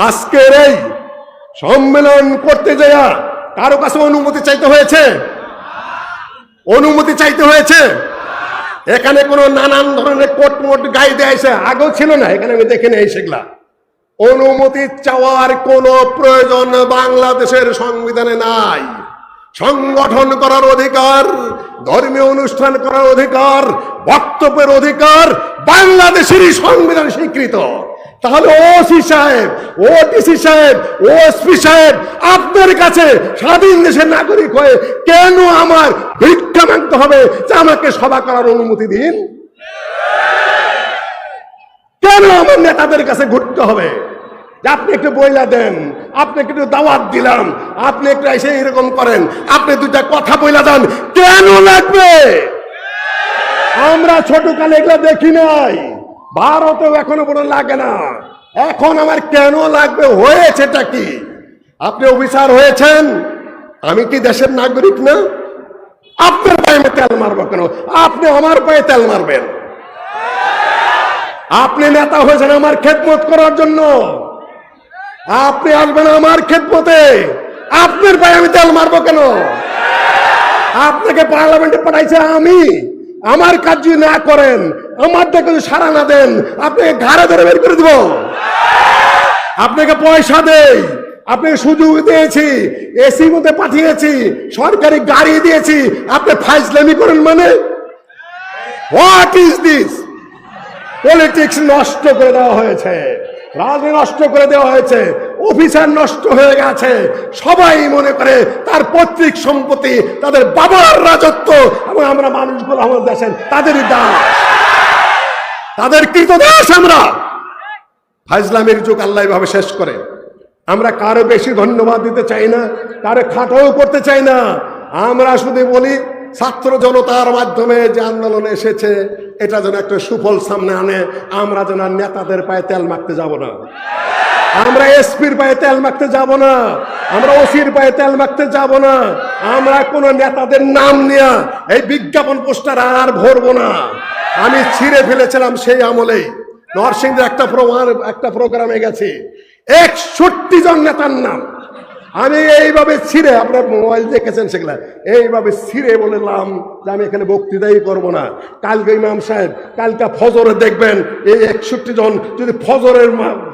Speaker 2: আজকের এই সম্মেলন করতে যাওয়া কারো কাছে অনুমতি চাইতে হয়েছে? অনুমতি চাইতে হয়েছে? এখানে কোনো নানান ধরনের কোট মোট গাই দেয়াইছে, আগেও ছিল না, এখানে আমি দেখে নেই সেগুলা। অনুমতি চাওয়ার কোনো প্রয়োজন বাংলাদেশের সংবিধানে নাই। সংগঠন করার অধিকার, ধর্মীয় অনুষ্ঠান করার অধিকার, বক্তব্যের অধিকার বাংলাদেশেরই সংবিধান স্বীকৃত। তাহলে ওসি সাহেব, ওডিসি সাহেব, ওএসপি সাহেব আপনার কাছে স্বাধীন দেশের নাগরিক হয়ে কেন আমার ভিক্ষা মাগতে হবে যে আমাকে সভা করার অনুমতি দিন? কেন আমার নেতাদের কাছে ঘুরতে হবে যে আপনি একটু বইলা দেন, আপনি একটু দাওয়াত দিলাম, আপনি একটু এসে এরকম করেন, আপনি দুটা কথা বইলা দেন? কেন লাগবে? আমরা ছোটকালে এগুলো দেখি নাই, ভারতেও এখনো পর্যন্ত লাগে না। এখন আমার কেন লাগবে? হয়েছেটা কি? আপনি অফিসার হয়েছেন, আমি কি দেশের নাগরিক না? আপনার পায়ে আমি তেল মারবো কেন? আপনি আমার পায়ে তেল মারবেন? আপনি নেতা হয়েছেন আমার খেদমত করার জন্য, আপনি আসবেন আমার খেদমতে, আপনার পায়ে আমি তেল মারবো কেন? আপনাকে পার্লামেন্টে পাঠাইছে আমি, আমার কাজ যদি না করেন, আমার দেখে যদি সাড়া না দেন, আপনাকে ঘাড়ে ধরে বের করে দিব। আপনাকে পয়সা দেই, আপনাকে সুযোগ দিয়েছি, এসির মধ্যে পাঠিয়েছি, সরকারি গাড়ি দিয়েছি, আপনি ফাইজলামি করেন মানে? What is this? পলিটিক্স নষ্ট করে দেওয়া হয়েছে, রাজনীতি নষ্ট করে দেওয়া হয়েছে, অফিসার নষ্ট হয়ে গেছে। সবাই মনে করে তার পৈতৃক সম্পত্তি, তাদের বাবার রাজত্ব, এবং আমরা মানুষগুলো আমাদের দেশের তাদেরই দাস, তাদের কৃতদাস আমরা। ফাজলামের যুগ আল্লাহ এভাবে শেষ করে। আমরা কারো বেশি ধন্যবাদ দিতে চাই না, কারো খাটোও করতে চাই না। আমরা শুধু বলি ছাত্র জনতার মাধ্যমে যে আন্দোলন এসেছে এটা যেন একটা সুফল সামনে আনে। আমরা যেন নেতাদের পায়ে তেল মাখতে যাব না, আমরা এসপির পায়ে তেল মাখতে যাব না, আমরা ওসির পায়ে তেল মাখতে যাব না, আমরা কোন নেতাদের নাম নিয়ে এই বিজ্ঞাপন পোস্টার আর ভরবো না। আমি ছিঁড়ে ফেলেছিলাম সেই আমলেই, নরসিংদীর একটা প্রোগ্রামে গেছি, 61 জন নেতার নাম আমি এইভাবে ছিঁড়ে, আপনার মোবাইল দেখেছেন সেগুলা, এইভাবে ছিঁড়ে বললাম যে আমি এখানে বক্তৃতাই করব না। কালকে ইমাম সাহেব কালকে ফজরে দেখবেন এই 61 জন যদি ফজরের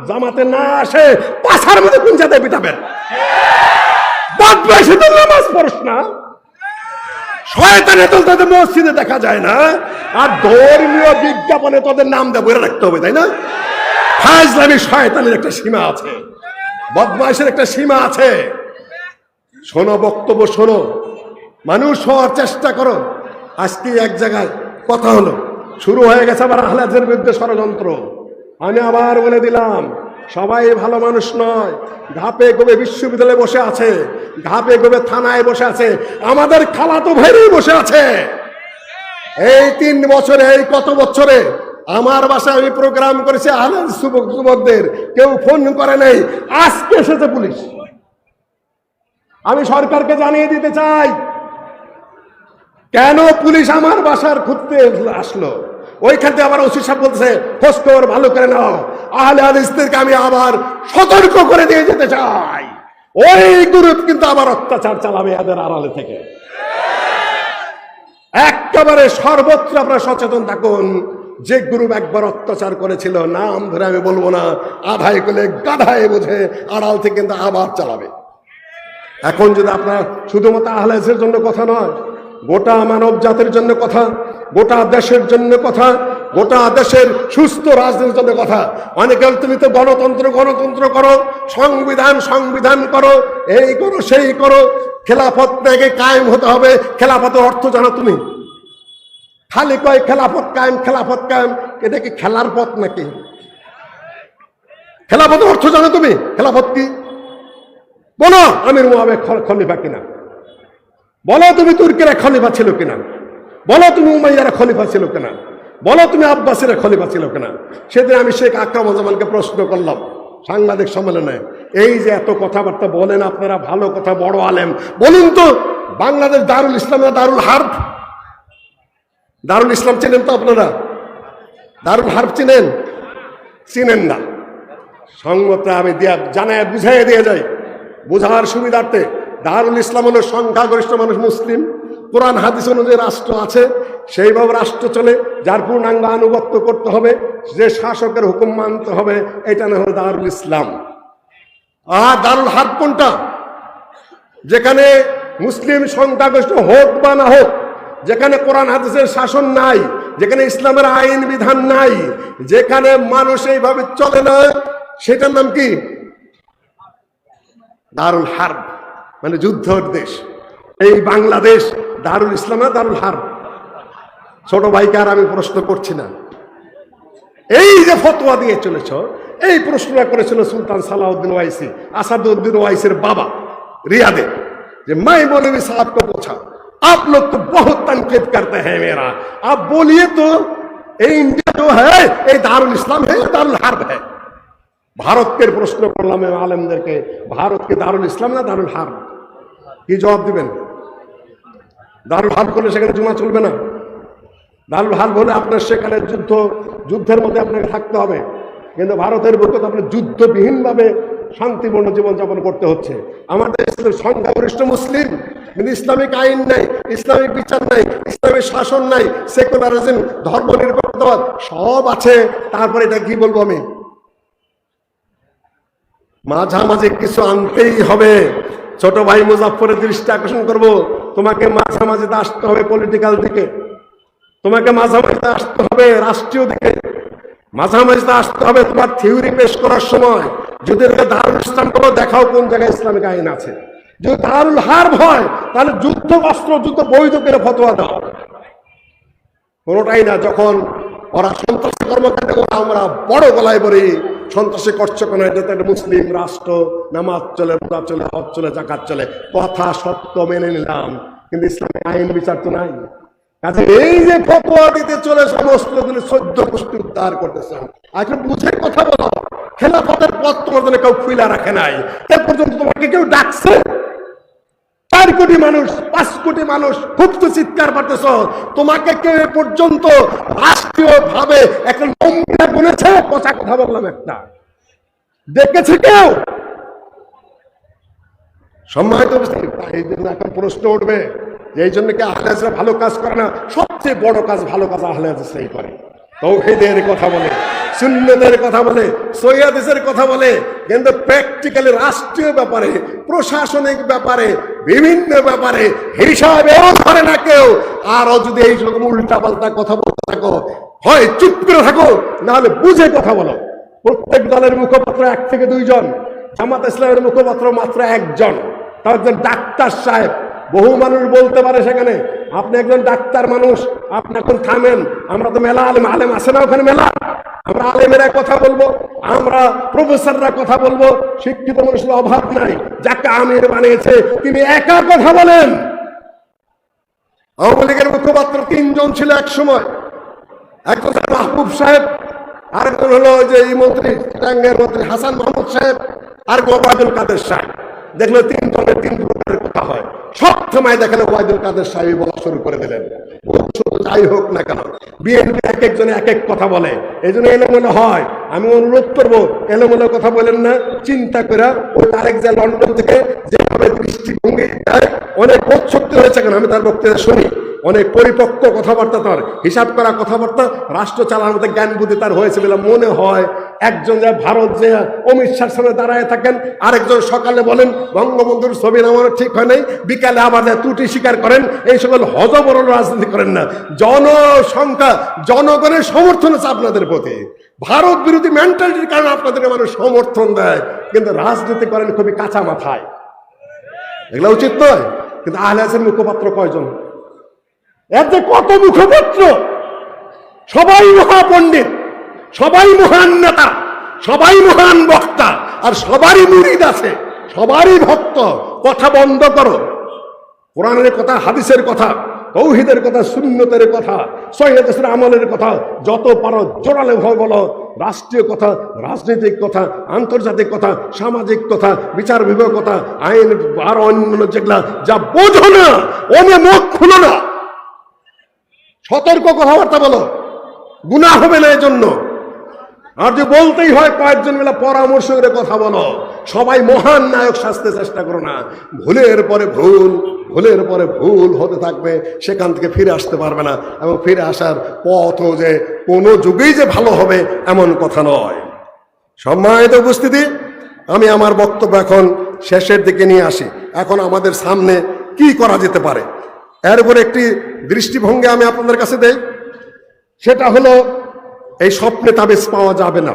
Speaker 2: জামাতে না আসে পাছার মধ্যে কুঞ্চাতে পিটাবেন। বদমাইশি তো নামাজ পড়স না, শয়তানে তোদের মসজিদে দেখা যায় না, আর ধর্মীয় বিজ্ঞাপনে তোদের নাম দেবো বলে রাখতে হবে, তাই না? ফাজলামি শয়তানের একটা সীমা আছে, বদমাইশের একটা সীমা আছে। শোনো, বক্তব্য শোনো, মানুষ হওয়ার চেষ্টা করো। আজকে এক জায়গায় কথা হলো, শুরু হয়ে গেছে আবার আহলে হাদিসের বিরুদ্ধে ষড়যন্ত্র। আমি আবার বলে দিলাম, সবাই ভালো মানুষ নয়। ঘাপে গোবে বিশ্ববিদ্যালয়ে বসে আছে, ঘাপে গোবে থানায় বসে আছে, আমাদের খালাতো ভাইরাই বসে আছে। এই 3 বছরে, এই কত বছরে আমার বাসায় আমি প্রোগ্রাম করেছি আহলে হাদিস যুবকদের, কেউ ফোন করে নাই। আজকে এসেছে পুলিশ। আমি সরকারকে জানিয়ে দিতে চাই, কেন পুলিশ আমার বাসার খুঁজতে আসলো। ওইখান থেকে আবার ওসি সাহেব বলতেছে খোঁজ খবর ভালো করে নাও। আহলে হাদিসদেরকে আমি আবার সতর্ক করে দিয়ে যেতে চাই, ওই গ্রুপ কিন্তু আবার অত্যাচার চালাবে এদের আড়ালে থেকে। একেবারে সর্বত্র আপনারা সচেতন থাকুন। যে গ্রুপ একবার অত্যাচার করেছিল, নাম ধরে আমি বলবো না, আধায় করলে গাধায় বোঝে, আড়াল থেকে কিন্তু আবার চালাবে। এখন যদি আপনার শুধুমাত্র আহলে হাদিসের জন্য কথা নয়, গোটা মানব জাতির জন্য কথা, গোটা দেশের জন্য কথা, গোটা দেশের সুস্থ রাজনীতির জন্য কথা। অনেকে তুমি তো গণতন্ত্র গণতন্ত্র করো, সংবিধান সংবিধান করো, এই করো সেই করো, খেলাফত থেকে কায়েম হতে হবে। খেলাফতের অর্থ জানো তুমি? খালি কয় খেলাফত কায়েম, খেলাফত কায়েম, এটা কি খেলার পথ নাকি? খেলাফতের অর্থ জানো তুমি? খেলাফত কি বলো? আমির মুআবিয়া খলিফা কিনা? বলো তুমি তুর্কিরা খলিফা ছিল কিনা? বলো তুমি উমাইয়ারা খলিফা ছিল কিনা? বলো তুমি আব্বাসীরা খলিফা ছিল কিনা? সেদিন আমি শেখ আকরামুজ্জামানকে প্রশ্ন করলাম সাংবাদিক সম্মেলনে, এই যে এত কথাবার্তা বলেন আপনারা, ভালো কথা, বড় আলেম, বলুন তো বাংলাদেশ দারুল ইসলাম না দারুল হার্ব? দারুল ইসলাম চেনেন তো আপনারা? দারুল হার্ব চিনেন? চিনেন না। সংগতটা আমি জানায় বুঝাই দিয়ে যাই বোঝার সুবিধার্থে। দারুল ইসলাম হলো সংখ্যাগরিষ্ঠ মানুষ মুসলিম, কোরআন হাদিস অনুযায়ী রাষ্ট্র আছে, সেইভাবে রাষ্ট্র চলে, যার পূর্ণাঙ্গ আনুগত্য করতে হবে, যে শাসকের হুকুম মানতে হবে, এটা না হলো দারুল ইসলাম। আর দারুল হার্ব কোনটা? যেখানে মুসলিম সংখ্যাগরিষ্ঠ হোক বা না হোক, যেখানে কোরআন হাদিসের শাসন নাই, যেখানে ইসলামের আইন বিধান নাই, যেখানে মানুষ এইভাবে চলে না, সেটার নাম কি? দারুল হার্ব, মানে যুদ্ধের দেশ। এই বাংলাদেশ দারুল ইসলাম না দারুল হার্ব? ছোট ভাইকে আর আমি প্রশ্ন করছি না। এই যে ফতোয়া দিয়ে চলেছ, এই প্রশ্নটা করেছিল সুলতান সালাউদ্দিন ওয়াইসি, আসাদুদ্দিন ওয়াইসির বাবা, रियादे, मैं मौलवी साहब को पूछा आप लोग तो बहुत तनकीद करते हैं मेरा, आप बोलिए तो ये इंडिया जो है ये दारुल इस्लाम है या दारुल हर्ब है? भारत के प्रश्न করলাম আলেমদেরকে, ভারত কি দারুল ইসলাম না দারুল হার্ব? কি জবাব দিবেন? দারুল হার্ব করলে সেখানে জুমা চলবে না। দারুল হার্ব হলে আপনার সেখানে যুদ্ধের মধ্যে আপনাকে থাকতে হবে, কিন্তু ভারতের বুকে আপনার যুদ্ধবিহীনভাবে শান্তিপূর্ণ জীবনযাপন করতে হচ্ছে। আমাদের সংখ্যাগরিষ্ঠ মুসলিম, কিন্তু ইসলামিক আইন নাই, ইসলামিক বিচার নাই, ইসলামিক শাসন নাই, সেকুলারিজম, ধর্ম নিরপেক্ষতাবাদ সব আছে। তারপরে এটা কি বলবো আমি, মাঝামাঝি কিছু আনতেই হবে। ছোট ভাই মুজাফফরের দৃষ্টি আকর্ষণ করব, তোমাকে মাঝামাঝিতে আসতে হবে পলিটিক্যাল দিকে, তোমাকে মাঝামাঝিতে আসতে হবে রাষ্ট্রীয় দিকে, মাঝামাঝিতে আসতে হবে তোমার থিওরি পেশ করার সময়। যদি দারুল ইসলাম করো, দেখাও কোন জায়গায় ইসলামিক আইন আছে। যদি দারুল হার্ব হয় তাহলে যুদ্ধ অস্ত্র, যুদ্ধ বৈধ করে ফতোয়া দাও, কোনোটাই না। যখন ওরা সন্ত্রাসী কর্মকাণ্ড করে আমরা বড় গলায় বলি সন্ত্রাসী করছো কেন? এটা তো একটা মুসলিম রাষ্ট্র, নামাজ চলে, রোজা চলে, হজ চলে, জাকাত চলে, কথা সত্য মেনে নিলাম, কিন্তু ইসলামে আইন বিচার তো নাই। কাজে এই যে ফতোয়া দিতে চলে সমস্ত দিনে 14 গোষ্ঠী উদ্ধার করতেছেন, এখন বুঝে কথা বলো। খেলাফতের পথ তোমার জন্য কেউ খুলে রাখে নাই, এ পর্যন্ত তোমাকে কেউ ডাকছে? 4 কোটি মানুষ, 5 কোটি মানুষ খুব তো চিৎকার পারতেছ, তোমাকে কেউ এ পর্যন্ত রাষ্ট্রীয় ভাবে একটা নম্বর গুনেছে? পচা কথা বললাম একটা, দেখেছে কেউ? সম্মানিত উপস্থিতি, এই জন্য এখন প্রশ্ন উঠবে যে এই জন্য কি আহলে হাদিসরা ভালো কাজ করে না? সবচেয়ে বড় কাজ, ভালো কাজ আহলে হাদিসরাই করে। তাওহীদের কথা বলে, সুন্নতের কথা বলে, সহিহ হাদিসের কথা বলে, কিন্তু প্র্যাকটিক্যালি রাষ্ট্রীয় ব্যাপারে, প্রশাসনিক ব্যাপারে, বিভিন্ন ব্যাপারে হিসাবেও ধরে না কেউ। আরও যদি এই রকম উল্টা পাল্টা কথা বলতে থাকো, হয় চুপ করে থাকো, না হলে বুঝে কথা বলো। প্রত্যেক দলের মুখপাত্র 1 থেকে 2 জন, জামাত ইসলামের মুখপাত্র মাত্র 1 জন, তার একজন ডাক্তার সাহেব। বহু মানুষ বলতে পারে সেখানে, আপনি একজন ডাক্তার মানুষ, আপনি এখন থামেন, আমরা তো মেলা আলেম, আলেম আছে না ওখানে মেলা, আমরা আলেমেরা কথা বলবো, আমরা প্রফেসররা কথা বলবো, শিক্ষিত মানুষের অভাব নাই। যাকে আমির বানিয়েছে তিনি একা কথা বলেন। আওয়ামী লীগের মুখপাত্র 3 জন ছিল এক সময়, একজন মাহবুব সাহেব, আরেকজন হলো যে এই মন্ত্রী, টাঙ্গের মন্ত্রী হাসান মাহমুদ সাহেব, আর ওবায়দুল কাদের সাহেব। দেখলো 3 জনের 3 প্রকারের কথা হয়, সব সময় দেখালে ওবায়দুল কাদের সাহেব বলা শুরু করে দিলেন। যাই হোক না কেন, বিএনপি এক একজনে এক এক কথা বলে, এই জন্য এলোমেলো হয়। আমি অনুরোধ করবো, এলোমেলো কথা বলেন না, চিন্তা করে। ওই আরেক যে লন্ডন থেকে যেভাবে দৃষ্টিভঙ্গি দেয়, অনেক বোধশক্তি হয়েছে কেন, আমি তার বক্তৃতা শুনি, অনেক পরিপক্ক কথাবার্তা, তার হিসাব করা কথাবার্তা, রাষ্ট্র চালানোর মধ্যে জ্ঞান বুদ্ধি তার হয়েছে বলে মনে হয়। একজন যে ভারত যে অমিত শাহর সামনে দাঁড়ায় থাকেন, আরেকজন সকালে বলেন বঙ্গবন্ধুর ছবি নামানো ঠিক হয় নাই, বিকালে আবার ত্রুটি স্বীকার করেন। এই সকল হজবরল রাজনীতি করেন না। জনসংখ্যা, জনগণের সমর্থন আছে আপনাদের প্রতি, ভারত বিরোধী মেন্টালিটির কারণে আপনাদেরকে মানুষ সমর্থন দেয়, কিন্তু রাজনীতি করেন খুবই কাঁচা মাথায়। এগুলো উচিত নয়। কিন্তু আহলে হাদিসের মুখপাত্র কয়জন? এর যে কত মুখপাত্র, সবাই মহাপণ্ডিত, সবাই মহান নেতা, সবাই মহান বক্তা, আর সবারই মুরিদ আছে, সবারই ভক্ত। কথা বন্ধ করো। কোরআনের কথা, হাদিসের কথা, তাওহীদের কথা, সুন্নতের কথা, সহিহ হাদিসের আমলের কথা যত পারো জোরালো ভাবে বলো। রাষ্ট্রীয় কথা, রাজনৈতিক কথা, আন্তর্জাতিক কথা, সামাজিক কথা, বিচার বিভাগ কথা, আইন আর অন্যান্য যেগুলা যা বোঝো না, ওনে মুখ খুলো না, সতর্ক কথাবার্তা বলো, গুনাহ হবে না এজন্য। আর যে বলতেই হয় কয়েকজন মিলে পরামর্শ করে কথা বলো। সবাই মহান নায়ক সাজতে চেষ্টা করো না। ভুলের পরে ভুল, ভুলের পরে ভুল হতে থাকবে, সেখান থেকে ফিরে আসতে পারবে না। এবং ফিরে আসার পথও যে কোনো যুগেই যে ভালো হবে এমন কথা নয়। সম্মানিত উপস্থিতি, আমি আমার বক্তব্য এখন শেষের দিকে নিয়ে আসি। এখন আমাদের সামনে কি করা যেতে পারে, এর উপরে একটি দৃষ্টিভঙ্গি আমি আপনাদের কাছে দেই। সেটা হলো, এই স্বপ্নে তাবিজ পাওয়া যাবে না।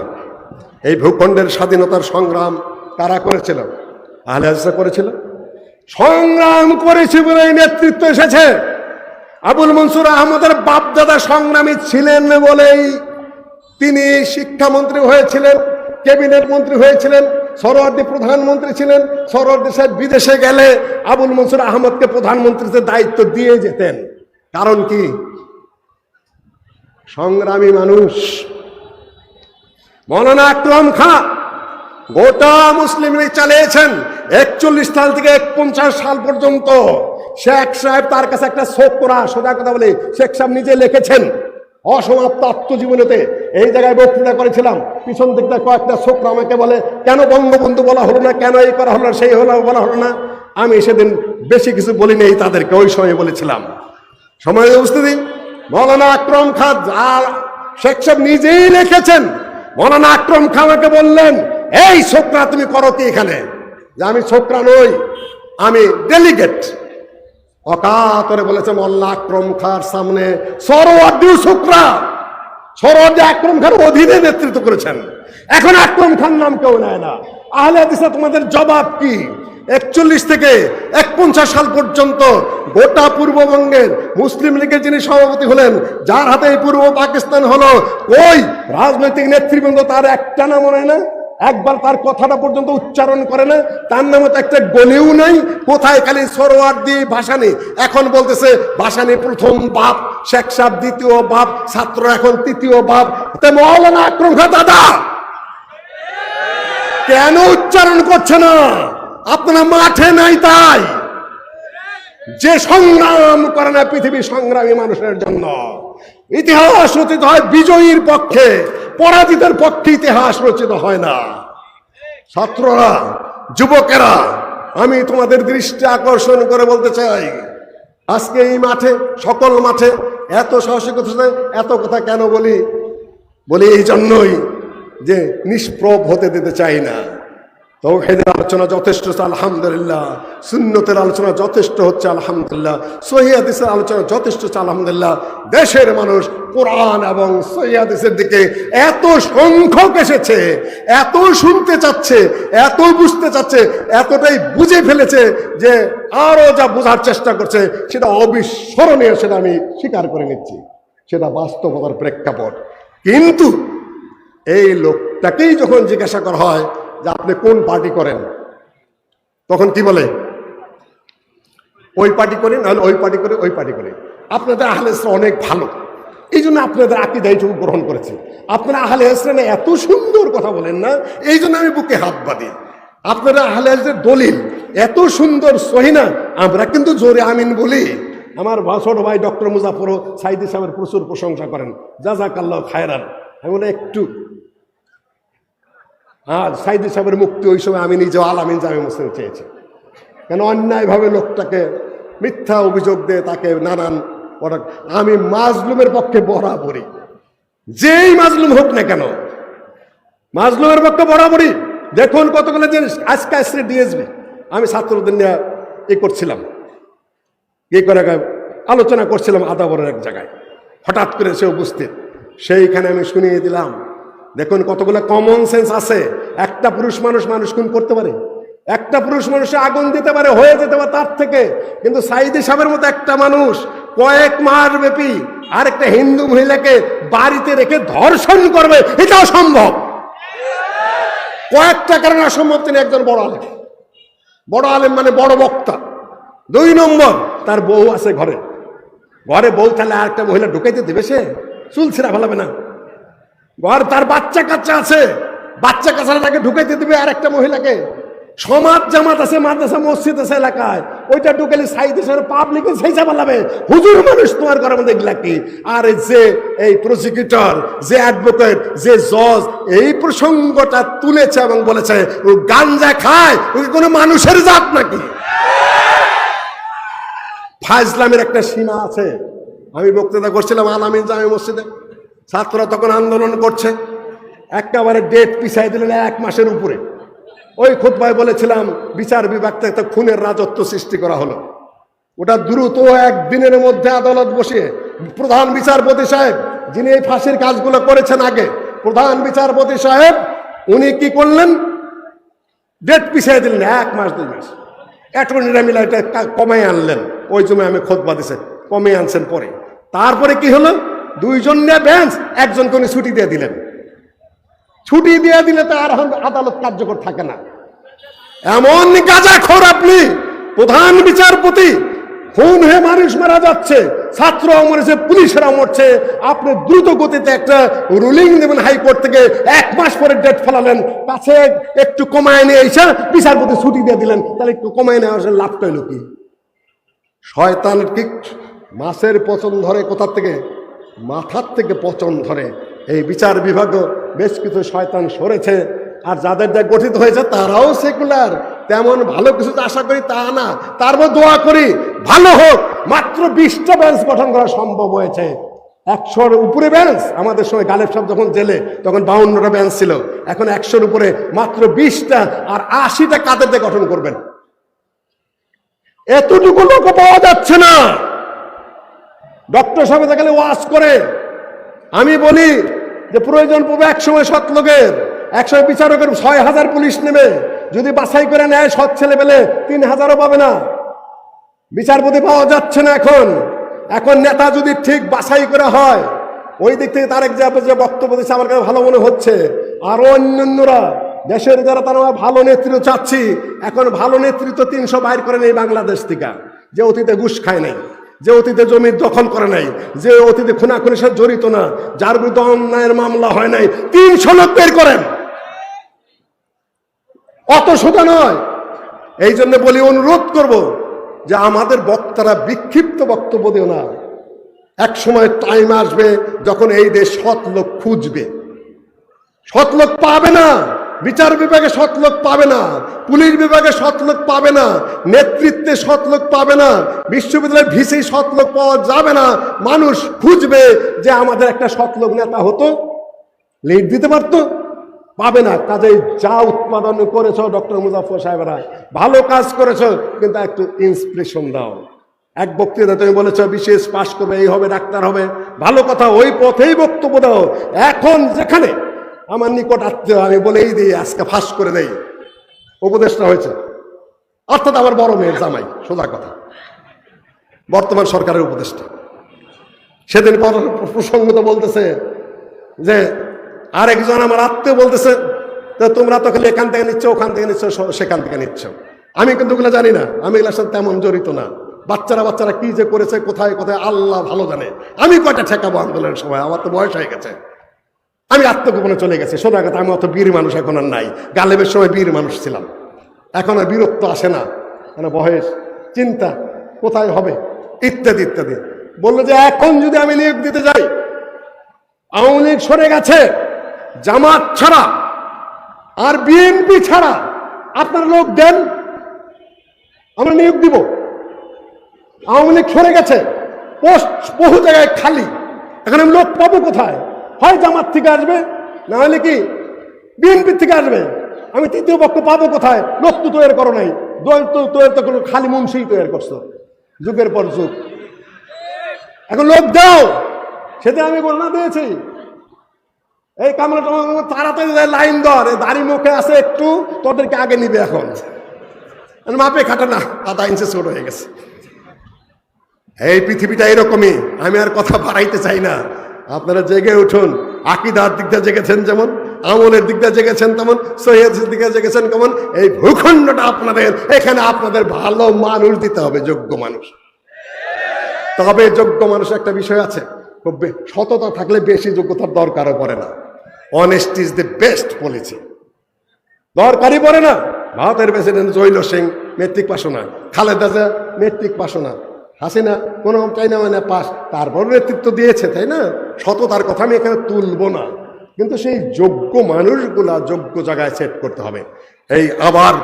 Speaker 2: এই ভূখণ্ডের স্বাধীনতার সংগ্রাম কারা করেছিল? আহলে হাদিসরা করেছিল। সংগ্রাম করেছে বলে নেতৃত্ব এসেছে। আবুল মনসুর আহমদের বাপদাদা সংগ্রামী ছিলেন বলেই তিনি শিক্ষামন্ত্রী হয়েছিলেন, ক্যাবিনেট মন্ত্রী হয়েছিলেন, সরওয়ার্দী প্রধানমন্ত্রী ছিলেন। সরওয়ার্দী সাহেব বিদেশে গেলে আবুল মনসুর আহমদকে প্রধানমন্ত্রীর দায়িত্ব দিয়ে যেতেন। কারণ কি? সংগ্রামী মানুষ। মৌলানা আকরম খাঁ গোটা মুসলিম লীগ চালিয়েছেন 41 সাল থেকে 49 সাল পর্যন্ত। শেখ সাহেব তার কাছে একটা ছোকরা, সোজা কথা বলে শেখ সাহেব নিজে লিখেছেন অসমাপ্ত আত্মজীবনীতে। এই জায়গায় বক্তৃতা করেছিলাম, পিছন দিক থেকে কয়েকটা ছোকরা আমাকে বলে, কেন বঙ্গবন্ধু বলা হলো না, কেন এই করা হলো না, সেই হলো বলা হলো না। আমি সেদিন বেশি কিছু বলি নেই তাদেরকে, ওই সময় বলেছিলাম। সময় উপস্থিতি, মৌলানা আকরম খাঁ শেখ সাহেব নিজেই লিখেছেন। মৌলানা আকরম খাঁ আমাকে বললেন, এই ছোকরা তুমি করো কি এখানে? যে আমি ছোকরা নই, আমি ডেলিগেট। অকাতরে বলেছে মোল্লা আকরম খাঁর সামনে সরওয়ার্দী ছোকরা, সরওয়ার্দী আকরম খাঁর অধীনে নেতৃত্ব করেছেন। এখন আকরম খান নাম কেউ নেয় না। আহলে হাদিসরা তোমাদের জবাব কি? 41 থেকে 49 সাল পর্যন্ত গোটা পূর্ববঙ্গের মুসলিম লীগের যিনি সভাপতি হলেন, যার হাতে এই পূর্ব পাকিস্তান হলো, ওই রাজনৈতিক নেতৃবৃন্দ তার একটা নাম মনে হয় না, একবার তার কথাটা পর্যন্ত উচ্চারণ করে না, তার নামে তো একটা গলিও নাই। কোথায় খালি সরোয়ার দিয়ে ভাসানি, এখন বলতেছে ভাসানি প্রথম বাপ, শেখ সাহেব দ্বিতীয় বাপ, ছাত্র এখন তৃতীয় বাপ। মৌলানা আকরম খান দাদা কেন উচ্চারণ করছে না? আপনারা মাঠে নাই তাই। যে সংগ্রাম করে না পৃথিবীর সংগ্রামী মানুষের জন্য, ইতিহাস রচিত হয় বিজয়ীর পক্ষে, পরাজিতের পক্ষে ইতিহাস রচিত হয় না। ছাত্ররা, যুবকেরা, আমি তোমাদের দৃষ্টি আকর্ষণ করে বলতে চাই, আজকে এই মাঠে, সকল মাঠে এত সাহসিকতা, এত কথা কেন বলি? এই জন্যই যে নিষ্প্রভ হতে দিতে চাই না। তাওহীদের আলোচনা যথেষ্ট হচ্ছে আলহামদুলিল্লাহ, সুন্নতের আলোচনা যথেষ্ট হচ্ছে আলহামদুলিল্লাহ, সহিহ হাদিসের আলোচনা যথেষ্ট হচ্ছে আলহামদুলিল্লাহ। দেশের মানুষ কোরআন এবং সহিহ হাদিসের দিকে এত সংখ্যক এসেছে, এত শুনতে চাচ্ছে, এত বুঝতে চাচ্ছে, এতটাই বুঝে ফেলেছে যে আরো যা বোঝার চেষ্টা করছে সেটা অবিস্মরণীয়, সেটা আমি স্বীকার করে নিচ্ছি, সেটা বাস্তবতার প্রেক্ষাপট। কিন্তু এই লোকটাকেই যখন জিজ্ঞাসা করা হয় যে আপনি কোন পার্টি করেন, তখন কি বলে? ওই পার্টি করেন, নাহলে ওই পার্টি করে, ওই পার্টি করে। আপনাদের আহলে হাদিস অনেক ভালো, এই জন্য আপনাদের আকীদা এইটুকু গ্রহণ করেছে। আপনারা আহলে হাদিস এত সুন্দর কথা বলেন না, এই জন্য আমি বুকে হাত বাঁধি। আপনারা আহলে হাদিসের দলিল এত সুন্দর সহি না, আমরা কিন্তু জোরে আমিন বলি। আমার ছোট ভাই ডক্টর মুজাফর সাইদি সাহেবের প্রচুর প্রশংসা করেন, জাযাকাল্লাহু খায়রান। আমি বলে একটু সাইদি সাহেবের মুক্তি ওই সময় আমি নিজেও আলামিন জামে মসজিদে চেয়েছি, কেন অন্যায়ভাবে লোকটাকে মিথ্যা অভিযোগ দিয়ে তাকে নানান। আমি মাজলুমের পক্ষে বরাবরই, যেই মাজলুম হোক না কেন, মাজলুমের পক্ষে বরাবরই। দেখুন কতগুলো জিনিস আজকে আসছে ডিএসবি, আমি ছাত্রদের নিয়ে করছিলাম, আলোচনা করছিলাম আদাবরের এক জায়গায়, হঠাৎ করে সে উপস্থিত, সেইখানে আমি শুনিয়ে দিলাম। দেখুন কতগুলো কমন সেন্স আছে। একটা পুরুষ মানুষ খুন করতে পারে, একটা পুরুষ মানুষে আগুন দিতে পারে, হয়ে যেতে পারে তার থেকে। কিন্তু সাইদি সাহেবের মতো একটা মানুষ কয়েক মাস ব্যাপী আর একটা হিন্দু মহিলাকে বাড়িতে রেখে ধর্ষণ করবে, এটা অসম্ভব। কয়েকটা কারণে অসম্ভব। তিনি একজন বড় আলেম, বড় আলেম মানে বড় বক্তা। 2 নম্বর, তার বউ আছে ঘরে, বউ তাহলে আর একটা মহিলা ঢুকাইতে দেবে? সে চুল ছিঁড়া ফেলাবে না? ঘর তার বাচ্চা কাচ্চা আছে, বাচ্চা কাচ্চা তাকে ঢুকাইতে দিবে আর একটা মহিলাকে? সমাজ জামাত আছে, মাদ্রাসা মসজিদ আছে এলাকায়, ওইটা ঢুকালে সাইদি সাহেব পাবলিকে সেইসা বলাবে হুজুর মানুষ তোমার ঘরের মধ্যে এগুলা কি? আর যে এই প্রসিকিউটর, যে অ্যাডভোকেট, যে জজ এই প্রসঙ্গটা তুলেছে এবং বলেছে ও গাঞ্জা খায়, ওই কোনো মানুষের জাত নাকি? ফাজলামের একটা সীমা আছে। আমি বক্তৃতা করছিলাম আলামিন জামে মসজিদে, ছাত্ররা তখন আন্দোলন করছে, একেবারে ডেট পিছাই দিলেন 1 মাসের উপরে। ওই খুতবায় বলেছিলাম বিচার বিভাগ থেকে খুনের রাজত্ব সৃষ্টি করা হলো, ওটা দ্রুত একদিনের মধ্যে আদালত বসিয়ে প্রধান বিচারপতি সাহেব, যিনি এই ফাঁসির কাজগুলো করেছেন আগে, প্রধান বিচারপতি সাহেব উনি কি করলেন? ডেট পিছাই দিলেন 1 মাস 2 মাস। অ্যাটর্নিরা মিলে এটা কমাই আনলেন, ওই সময় আমি খুতবা দিছে, কমে আনছেন পরে। তারপরে কি হলো? 2 জন নিয়ে বেঞ্চ, একজনকে উনি ছুটি দিয়ে দিলেন। ছুটি দিয়ে দিলে তো আর আদালত কার্যকর থাকে না। এমন গাঁজাখোর আপনি, প্রধান বিচারপতি, খুন হয়ে মানুষ মারা যাচ্ছে, ছাত্ররাও মরেছে, পুলিশেরাও মরছে, আপনি দ্রুত গতিতে একটা রুলিং দেবেন হাইকোর্ট থেকে, 1 মাস পরে ডেট ফেলালেন, কাছে একটু কমায় নিয়ে এসে বিচারপতি ছুটি দিয়ে দিলেন। তাহলে একটু কমায় নিয়ে আসলে লাভটা হলো কি? শয়তানের ঠিক মাছের পচন ধরে কোথার থেকে? মাথার থেকে পচন ধরে। এই বিচার বিভাগও বেশ কিছু শয়তান সরেছে, আর যাদের যা গঠিত হয়েছে তারাও সেকুলার, তেমন ভালো কিছু আশা করি তা না। তারপর দোয়া করি ভালো হোক। মাত্র 20টা বেঞ্চ গঠন করা সম্ভব হয়েছে, 100-র উপরে বেঞ্চ। আমাদের সময় গালেব সাহেব যখন জেলে তখন 52টা বেঞ্চ ছিল, এখন 100-র উপরে মাত্র 20টা, আর 80টা কাদের দিয়ে গঠন করবেন? এতটুকু লোক পাওয়া যাচ্ছে না। ডক্টর সাহেব দেখালে ওয়াজ করে, আমি বলি যে প্রয়োজন পড়বে 1 সময় 7 লোকের, 100 বিচারকের 6000 পুলিশ নেবে, যদি বাছাই করে নেয় সৎ ছেলে পেলে 3000ও পাবে না, বিচারপতি পাওয়া যাচ্ছে না। এখন নেতা যদি ঠিক বাছাই করা হয়, ওই দিক থেকে তারেক যে বক্তব্য দিচ্ছে আমার কাছে ভালো মনে হচ্ছে। আরো অন্যান্যরা দেশের যারা তারা ভালো নেতৃত্ব চাচ্ছি, এখন ভালো নেতৃত্ব 300 বাইর করে নেই বাংলাদেশ থেকে, যে অতীতে ঘুষ খায় নাই, যে অতীতে জমি দখল করে নাই, যে অতীতে খুনাখুনির সাথে জড়িত না, যার বিরুদ্ধে অন্যায়ের মামলা হয় নাই, 300 লোক বের করেন। অত সোজা নয়। এই জন্য বলি, অনুরোধ করব যে আমাদের বক্তারা বিক্ষিপ্ত বক্তব্য দিও না। এক সময় টাইম আসবে যখন এই দেশ সৎ লোক খুঁজবে, সৎ লোক পাবে না। বিচার বিভাগে সৎ লোক পাবে না, পুলিশ বিভাগে সৎ লোক পাবে না, নেতৃত্বে সৎ লোক পাবে না, বিশ্ববিদ্যালয়ের ভিসি সৎ লোক পাওয়া যাবে না। মানুষ খুঁজবে যে আমাদের একটা সৎ লোক নেতা হতো, লিড দিতে পারতো, পাবে না। কাজেই যা উৎপাদন করেছ ডক্টর মুজাফফর সাহেবরা, ভালো কাজ করেছ, কিন্তু একটু ইন্সপিরেশন দাও। এক বক্তৃতা তুমি বলেছ বিশেষ পাশ করবে, এই হবে, ডাক্তার হবে, ভালো কথা, ওই পথেই বক্তব্য দাও। এখন যেখানে আমার নিকট আত্মীয়, আমি বলেই দিই, আজকে ফাঁস করে দেই, উপদেষ্টা হয়েছে, অর্থাৎ আমার বড় মেয়ের জামাই, সোজা কথা, বর্তমান সরকারের উপদেষ্টা। সেদিন প্রসঙ্গত বলতেছে যে আরেকজন আমার আত্মীয় বলতেছে, তো তোমরা তো খালি এখান থেকে নিচ্ছ, ওখান থেকে নিচ্ছ, সেখান থেকে নিচ্ছ। আমি কিন্তু ওগুলো জানি না, আমি এগুলোর সাথে তেমন জড়িত না। বাচ্চারা কি যে করেছে, কোথায় কোথায় আল্লাহ ভালো জানে। আমি কয়টা ঠেকাবো আন্দোলনের সময়, আমার তো বয়স হয়ে গেছে, আমি আত্মগোপনে চলে গেছি। শোনা কথা, আমি অত বীর মানুষ এখন আর নাই। গালেবের সময় বীর মানুষ ছিলাম, এখন আর বীরত্ব আসে না, মানে বয়স, চিন্তা কোথায় হবে, ইত্যাদি ইত্যাদি। বললো যে এখন যদি আমি নিয়োগ দিতে যাই, আওয়ামী লীগ সরে গেছে, জামাত ছাড়া আর বিএনপি ছাড়া আপনার লোক দেন, আমরা নিয়োগ দিব। আওয়ামী লীগ সরে গেছে, পোস্ট বহু জায়গায় খালি, এখন আমি লোক পাবো কোথায়? হয় জামাত থেকে আসবে, না হলে কি বিএনপি থেকে আসবে। আমি তৃতীয় পক্ষ পাবো কোথায়? লোক তো তৈরি করো নাই, তৈরি তো খালি মুন্সি তৈরি করছো যুগের পর যুগ। এখন লোক দাও। সেটা আমি বলনা দিয়েছি, এই কামরা তাড়াতাড়ি লাইন ধর, দাড়ি মুখে আছে একটু, তোদেরকে আগে নিবে। এখন মাপে খাটে না, 1/2 ইঞ্চি ছোট হয়ে গেছে। এই পৃথিবীটা এরকমই, আমি আর কথা বাড়াইতে চাই না। আপনারা জেগে উঠুন, আকীদার দিক দিয়ে জেগেছেন যেমন, আমলের দিক দিয়ে জেগেছেন তেমন, সহিদের দিকে জেগেছেন কেমন। এই ভূখণ্ডটা আপনাদের, এখানে আপনাদের ভালো মানুষ দিতে হবে, যোগ্য মানুষ। তবে যোগ্য মানুষ একটা বিষয় আছে, সততা থাকলে বেশি যোগ্যতার দরকারও পড়ে না। Honesty is the best policy, দরকারই পড়ে না। ভারতের প্রেসিডেন্ট জৈল সিং মেট্রিক পাশও না, খালেদা জিয়া মেট্রিক পাশও না, হাসিনা কোনো চাইনা মানে পাস, তারপর নেতৃত্ব দিয়েছে, তাই না? সততার কথা আমি এখানে তুলবো না, কিন্তু সেই যোগ্য মানুষগুলা যোগ্য জায়গায় সেট করতে হবে। এই আবার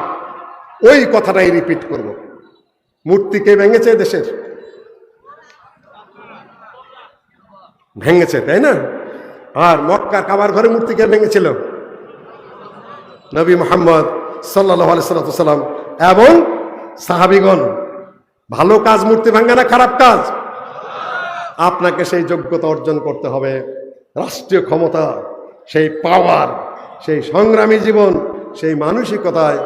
Speaker 2: ওই কথাটাই রিপিট করব, মূর্তি কে ভেঙেছে দেশের? ভেঙেছে, তাই না? আর মক্কার কাবার ঘরে মূর্তি কে ভেঙেছিল? নবী মুহাম্মদ সাল্লাল্লাহু আলাইহি সাল্লাম এবং সাহাবীগণ। ভালো কাজ মূর্তি ভাঙা না খারাপ কাজ? আপনাকে সেই যোগ্যতা অর্জন করতে হবে, রাষ্ট্রীয় ক্ষমতা, সেই পাওয়ার, সেই সংগ্রামী জীবন, সেই মানসিকতায়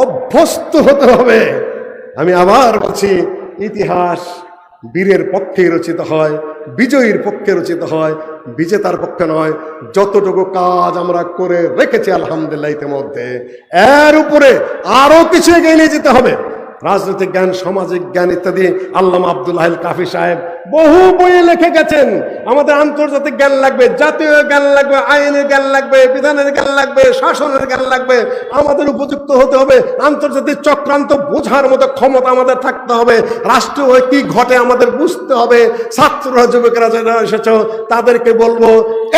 Speaker 2: অভ্যস্ত হতে হবে। আমি আবার বলছি, ইতিহাস বীরের পক্ষে রচিত হয়, বিজয়ীর পক্ষে রচিত হয়, বিজেতার পক্ষে নয়। যতটুকু কাজ আমরা করে রেখেছি আলহামদুলিল্লাহ, ইতিমধ্যে এর উপরে আরো কিছু এগিয়ে নিয়ে যেতে হবে। রাজনৈতিক জ্ঞান, সামাজিক জ্ঞান ইত্যাদি আল্লামা আব্দুল হাই কাফি সাহেব বহু বইয়ে লিখে গেছেন। আমাদের আন্তর্জাতিক জ্ঞান লাগবে, জাতীয় জ্ঞান লাগবে, আইনের জ্ঞান লাগবে, বিধানের জ্ঞান লাগবে, শাসনের জ্ঞান লাগবে। আমাদের উপযুক্ত হতে হবে, আন্তর্জাতিক চক্রান্ত বোঝার মতো ক্ষমতা আমাদের থাকতে হবে। রাষ্ট্র কি ঘটে আমাদের বুঝতে হবে। ছাত্ররা, যুবকেরা যারা এসেছ তাদেরকে বলবো,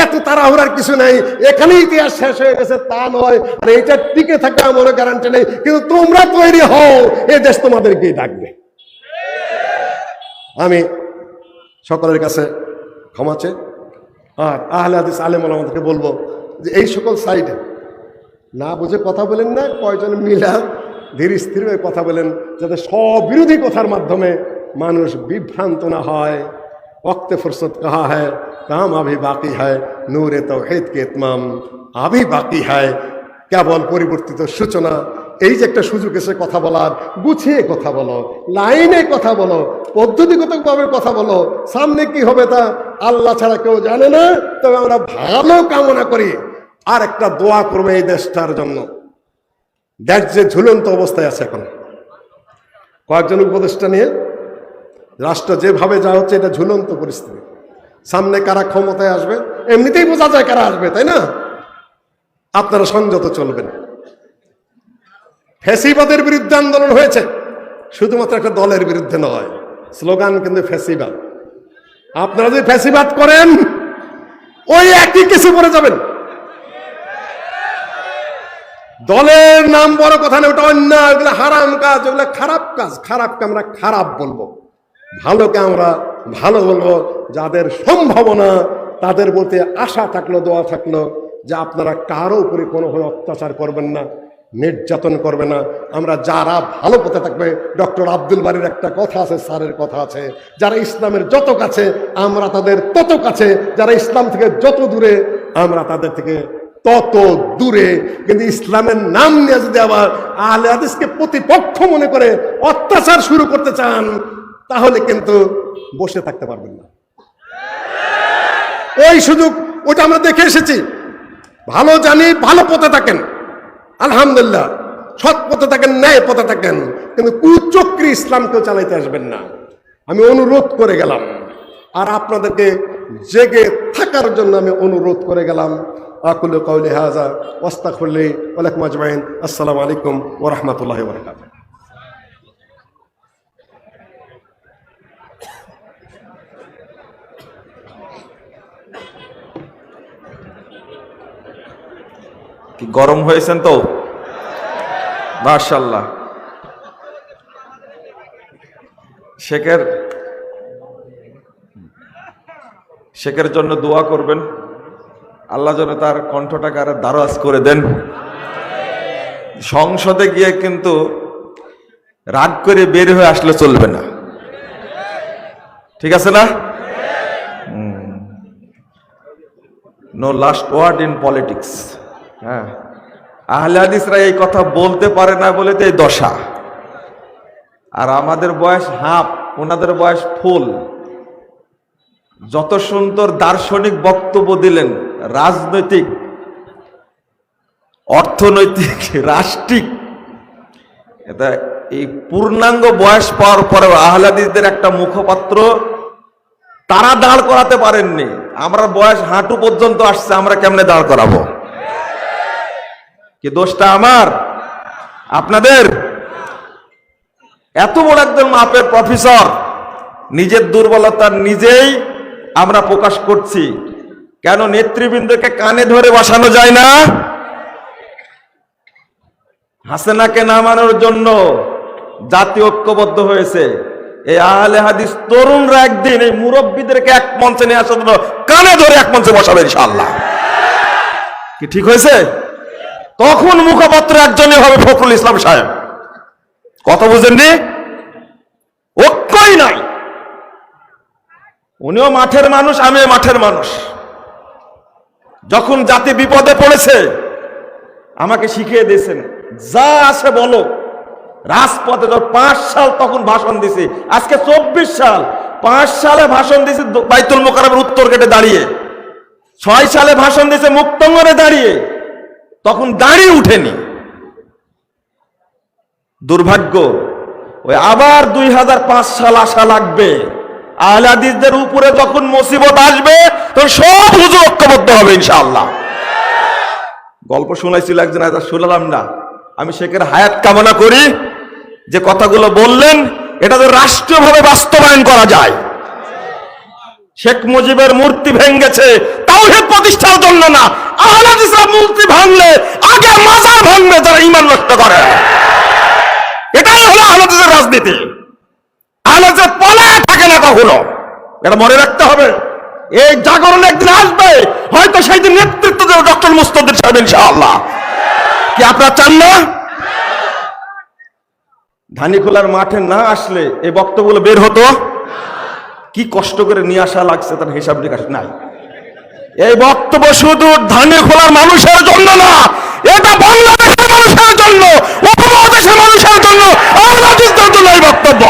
Speaker 2: এত তাড়াহুড়ার কিছু নাই, এখানেই ইতিহাস শেষ হয়ে গেছে তা নয়, আর এইটা টিকে থাকা আমার গ্যারান্টি নেই, কিন্তু তোমরা তৈরি হও, এ দেশ তোমাদেরকেই ডাকবে। আমি সকলের কাছে ক্ষমা চাই, আর আহলে হাদিস আলেম ওলামাদেরকে বলবো যে এই সকল সাইডে না বুঝে কথা বলেন না, কয়জন মিলা ধীর স্থিরভাবে কথা বলেন, যাতে স্ববিরোধী কথার মাধ্যমে মানুষ বিভ্রান্ত না হয়। वक्त फुर्सत कहा है, काम अभी बाकी है, नूर तौहीद के इत्माम अभी बाकी है। কেবল পরিবর্তিত সূচনা, এই যে একটা সুযোগ এসে কথা বলার, গুছিয়ে কথা বলো, লাইনে কথা বলো, পদ্ধতিগতভাবে কথা বলো, সামনে কি হবে তা আল্লাহ ছাড়া কেউ জানে না। তবে আমরা ভালো কামনা করি, আর একটা দোয়া করবে এই দেশটার জন্য। দেশ যে ঝুলন্ত অবস্থায় আছে এখন, কয়েকজন উপদেষ্টা নিয়ে রাষ্ট্র যেভাবে যা হচ্ছে, এটা ঝুলন্ত পরিস্থিতি। সামনে কারা ক্ষমতায় আসবে এমনিতেই বোঝা যায় কারা আসবে, তাই না? আপনারা সংযত চলবেন। ফ্যাসিবাদের বিরুদ্ধে আন্দোলন হয়েছে, শুধুমাত্র একটা দলের বিরুদ্ধে নয়, স্লোগান কিন্তু ফ্যাসিবাদ। আপনারা যদি ফ্যাসিবাদ করেন ওই একই কিছু করে যাবেন। দলের নাম বড় কথা না, ওটা অন্যায়, ওগুলো হারাম কাজ, ওগুলো খারাপ কাজ। খারাপকে আমরা খারাপ বলবো, ভালোকে আমরা ভালো বলবো। যাদের সম্ভাবনা, তাদের বলতে আশা থাকলো, দোয়া থাকলো যে আপনারা কারো উপরে কোনোভাবে অত্যাচার করবেন না, নির্যাতন করবে না। আমরা যারা ভালো পথে থাকবে, ডক্টর আব্দুল বারীর একটা কথা আছে, স্যারের কথা আছে, যারা ইসলামের যত কাছে আমরা তাদের তত কাছে, যারা ইসলাম থেকে যত দূরে আমরা তাদের থেকে তত দূরে। কিন্তু ইসলামের নাম নিয়ে যদি আবার আহলে হাদিসকে প্রতিপক্ষ মনে করে অত্যাচার শুরু করতে চান, তাহলে কিন্তু বসে থাকতে পারবেন না। ওই সুযোগ ওটা আমরা দেখে এসেছি, ভালো জানি। ভালো পথে থাকেন, আলহামদুলিল্লাহ, সৎ পথে থাকেন, ন্যায় পথে থাকেন, কিন্তু কুচক্রী ইসলামকেও চালাইতে আসবেন না। আমি অনুরোধ করে গেলাম, আর আপনাদেরকে জেগে থাকার জন্য আমি অনুরোধ করে গেলাম। আকুলু কাউলি হাযা ওয়াস্তাগফিরুল্লাহ ওয়া লাকুম আজমাইন। আসসালামু আলাইকুম ওয়া রাহমাতুল্লাহি ওয়া বারাকাতুহু।
Speaker 1: কি গরম হয়েছেন তো? মাশাআল্লাহ। শেখের জন্য দোয়া করবেন, আল্লাহ যেন তার কণ্ঠটাকে আরো দারাজ করে দেন। সংসদে গিয়ে কিন্তু রাগ করে বের হয়ে আসলে চলবে না, ঠিক আছে না? No last word in politics. হ্যাঁ, আহলে হাদিসরা এই কথা বলতে পারে না বলে তো এই দশা। আর আমাদের বয়স হাফ, ওনাদের বয়স ফুল। যত সুন্দর দার্শনিক বক্তব্য দিলেন, রাজনৈতিক, অর্থনৈতিক, রাষ্ট্রিক, এটা এই পূর্ণাঙ্গ বয়স পাওয়ার পরে আহলে হাদিসদের একটা মুখপাত্র তারা দাঁড় করাতে পারেননি। আমরা বয়স হাঁটু পর্যন্ত আসছে, আমরা কেমনে দাঁড় করাবো? কি দোষটা আমার, আপনাদের? এত বড় একজন মাপের প্রফেসর, নিজের দুর্বলতা নিজেই আমরা প্রকাশ করছি। কেন নেতৃবৃন্দকে কানে ধরে বসানো যায় না? হাসিনাকে নামানোর জন্য জাতীয় ঐক্যবদ্ধ হয়েছে। এই আহলে হাদিস তরুণরা একদিন এই মুরব্বীদেরকে এক মঞ্চে নিয়ে আসার জন্য কানে ধরে এক মঞ্চে বসাবে ইনশাআল্লাহ। কি ঠিক হয়েছে? তখন মুখপাত্র একজনই হবে, ফখরুল ইসলাম সাহেব। কথা বুঝেননি? ঐক্যই নাই। উনিও মাঠের মানুষ, আমিও মাঠের মানুষ। যখন জাতি বিপদে পড়েছে আমাকে শিখিয়ে দিয়েছেন, যা আছে বলো। রাজপথে 5 সাল তখন ভাষণ দিছি, আজকে 24 সাল। 5 সালে ভাষণ দিছি বাইতুল মোকাররমের উত্তর গেটে দাঁড়িয়ে, 6 সালে ভাষণ দিছে মুক্তাঙ্গনে দাঁড়িয়ে, তখন দাঁড়িয়ে উঠেনি। দুর্ভাগ্য, ওই আবার 2005 সাল আসা লাগবে। আহলে হাদিসদের উপরে যখন মুসিবত আসবে তখন সব হুজুর ঐক্যবদ্ধ হবে ইনশাআল্লাহ। গল্প শোনাইছিল একজন, আজ শুনলাম না। আমি শেখের হায়াত কামনা করি, যে কথাগুলো বললেন এটা তো রাষ্ট্রীয়ভাবে বাস্তবায়ন করা যায়। শেখ মুজিবের মূর্তি ভেঙেছে তাওহীদ প্রতিষ্ঠার জন্য না। আহলে হাদিসরা মূর্তি ভাঙলে আগে মাজার ভাঙবে যারা ঈমান নষ্ট করে। এটাই হলো আহলে হাদিসের রাজনীতি। আহলে হাদিস পলায় থাকে না কখনো, এটা মনে রাখতে হবে। এই জাগরণ একদিন আসবে, হয়তো সেই দিন নেতৃত্ব দেবে ডক্টর মুস্তাফিজ সাহেব ইনশাআল্লাহ। কি আপনারা চান না? ধানীখোলার মাঠে না আসলে এই বক্তব্যগুলো বের হতো। কি কষ্ট করে নিয়ে আসা লাগছে তার হিসাব নিকাশ নাই। এই বক্তব্য শুধু ধানীখোলার মানুষের জন্য না, এটা বাংলাদেশের মানুষের জন্য। বাংলাদেশের মানুষের জন্য, বাংলাদেশের জন্য এই বক্তব্য।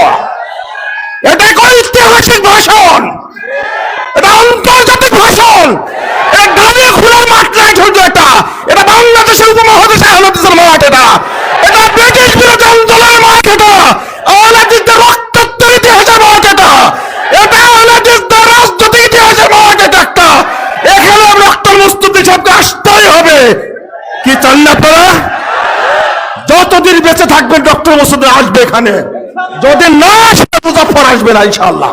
Speaker 1: এটা কোন ঐতিহাসিক ভাষণ, এটা আন্তর্জাতিক ভাষণ, এটা ডানে খোলার মাঠ নাই শুধু, এটা বাংলাদেশের উপমহাদেশে আহলাদিসের মাঠ, এটা ব্রিটিশ বিরোধী আন্দোলনের মাঠ, এটা আহলাদিসদের রক্তাক্তের ইতিহাসের মাঠ, এটা আহলাদিসদের রাজনৈতিক ইতিহাসের মাঠ, একটা এখানে ডক্টর মুস্তাফি সাহেবকে আসতেই হবে। কি চান না আপনারা? যতদিন বেঁচে থাকবেন ডক্টর মুস্তাফি আসবে এখানে, যদি না আসে মুজাফফর আসবে না ইনশাআল্লাহ।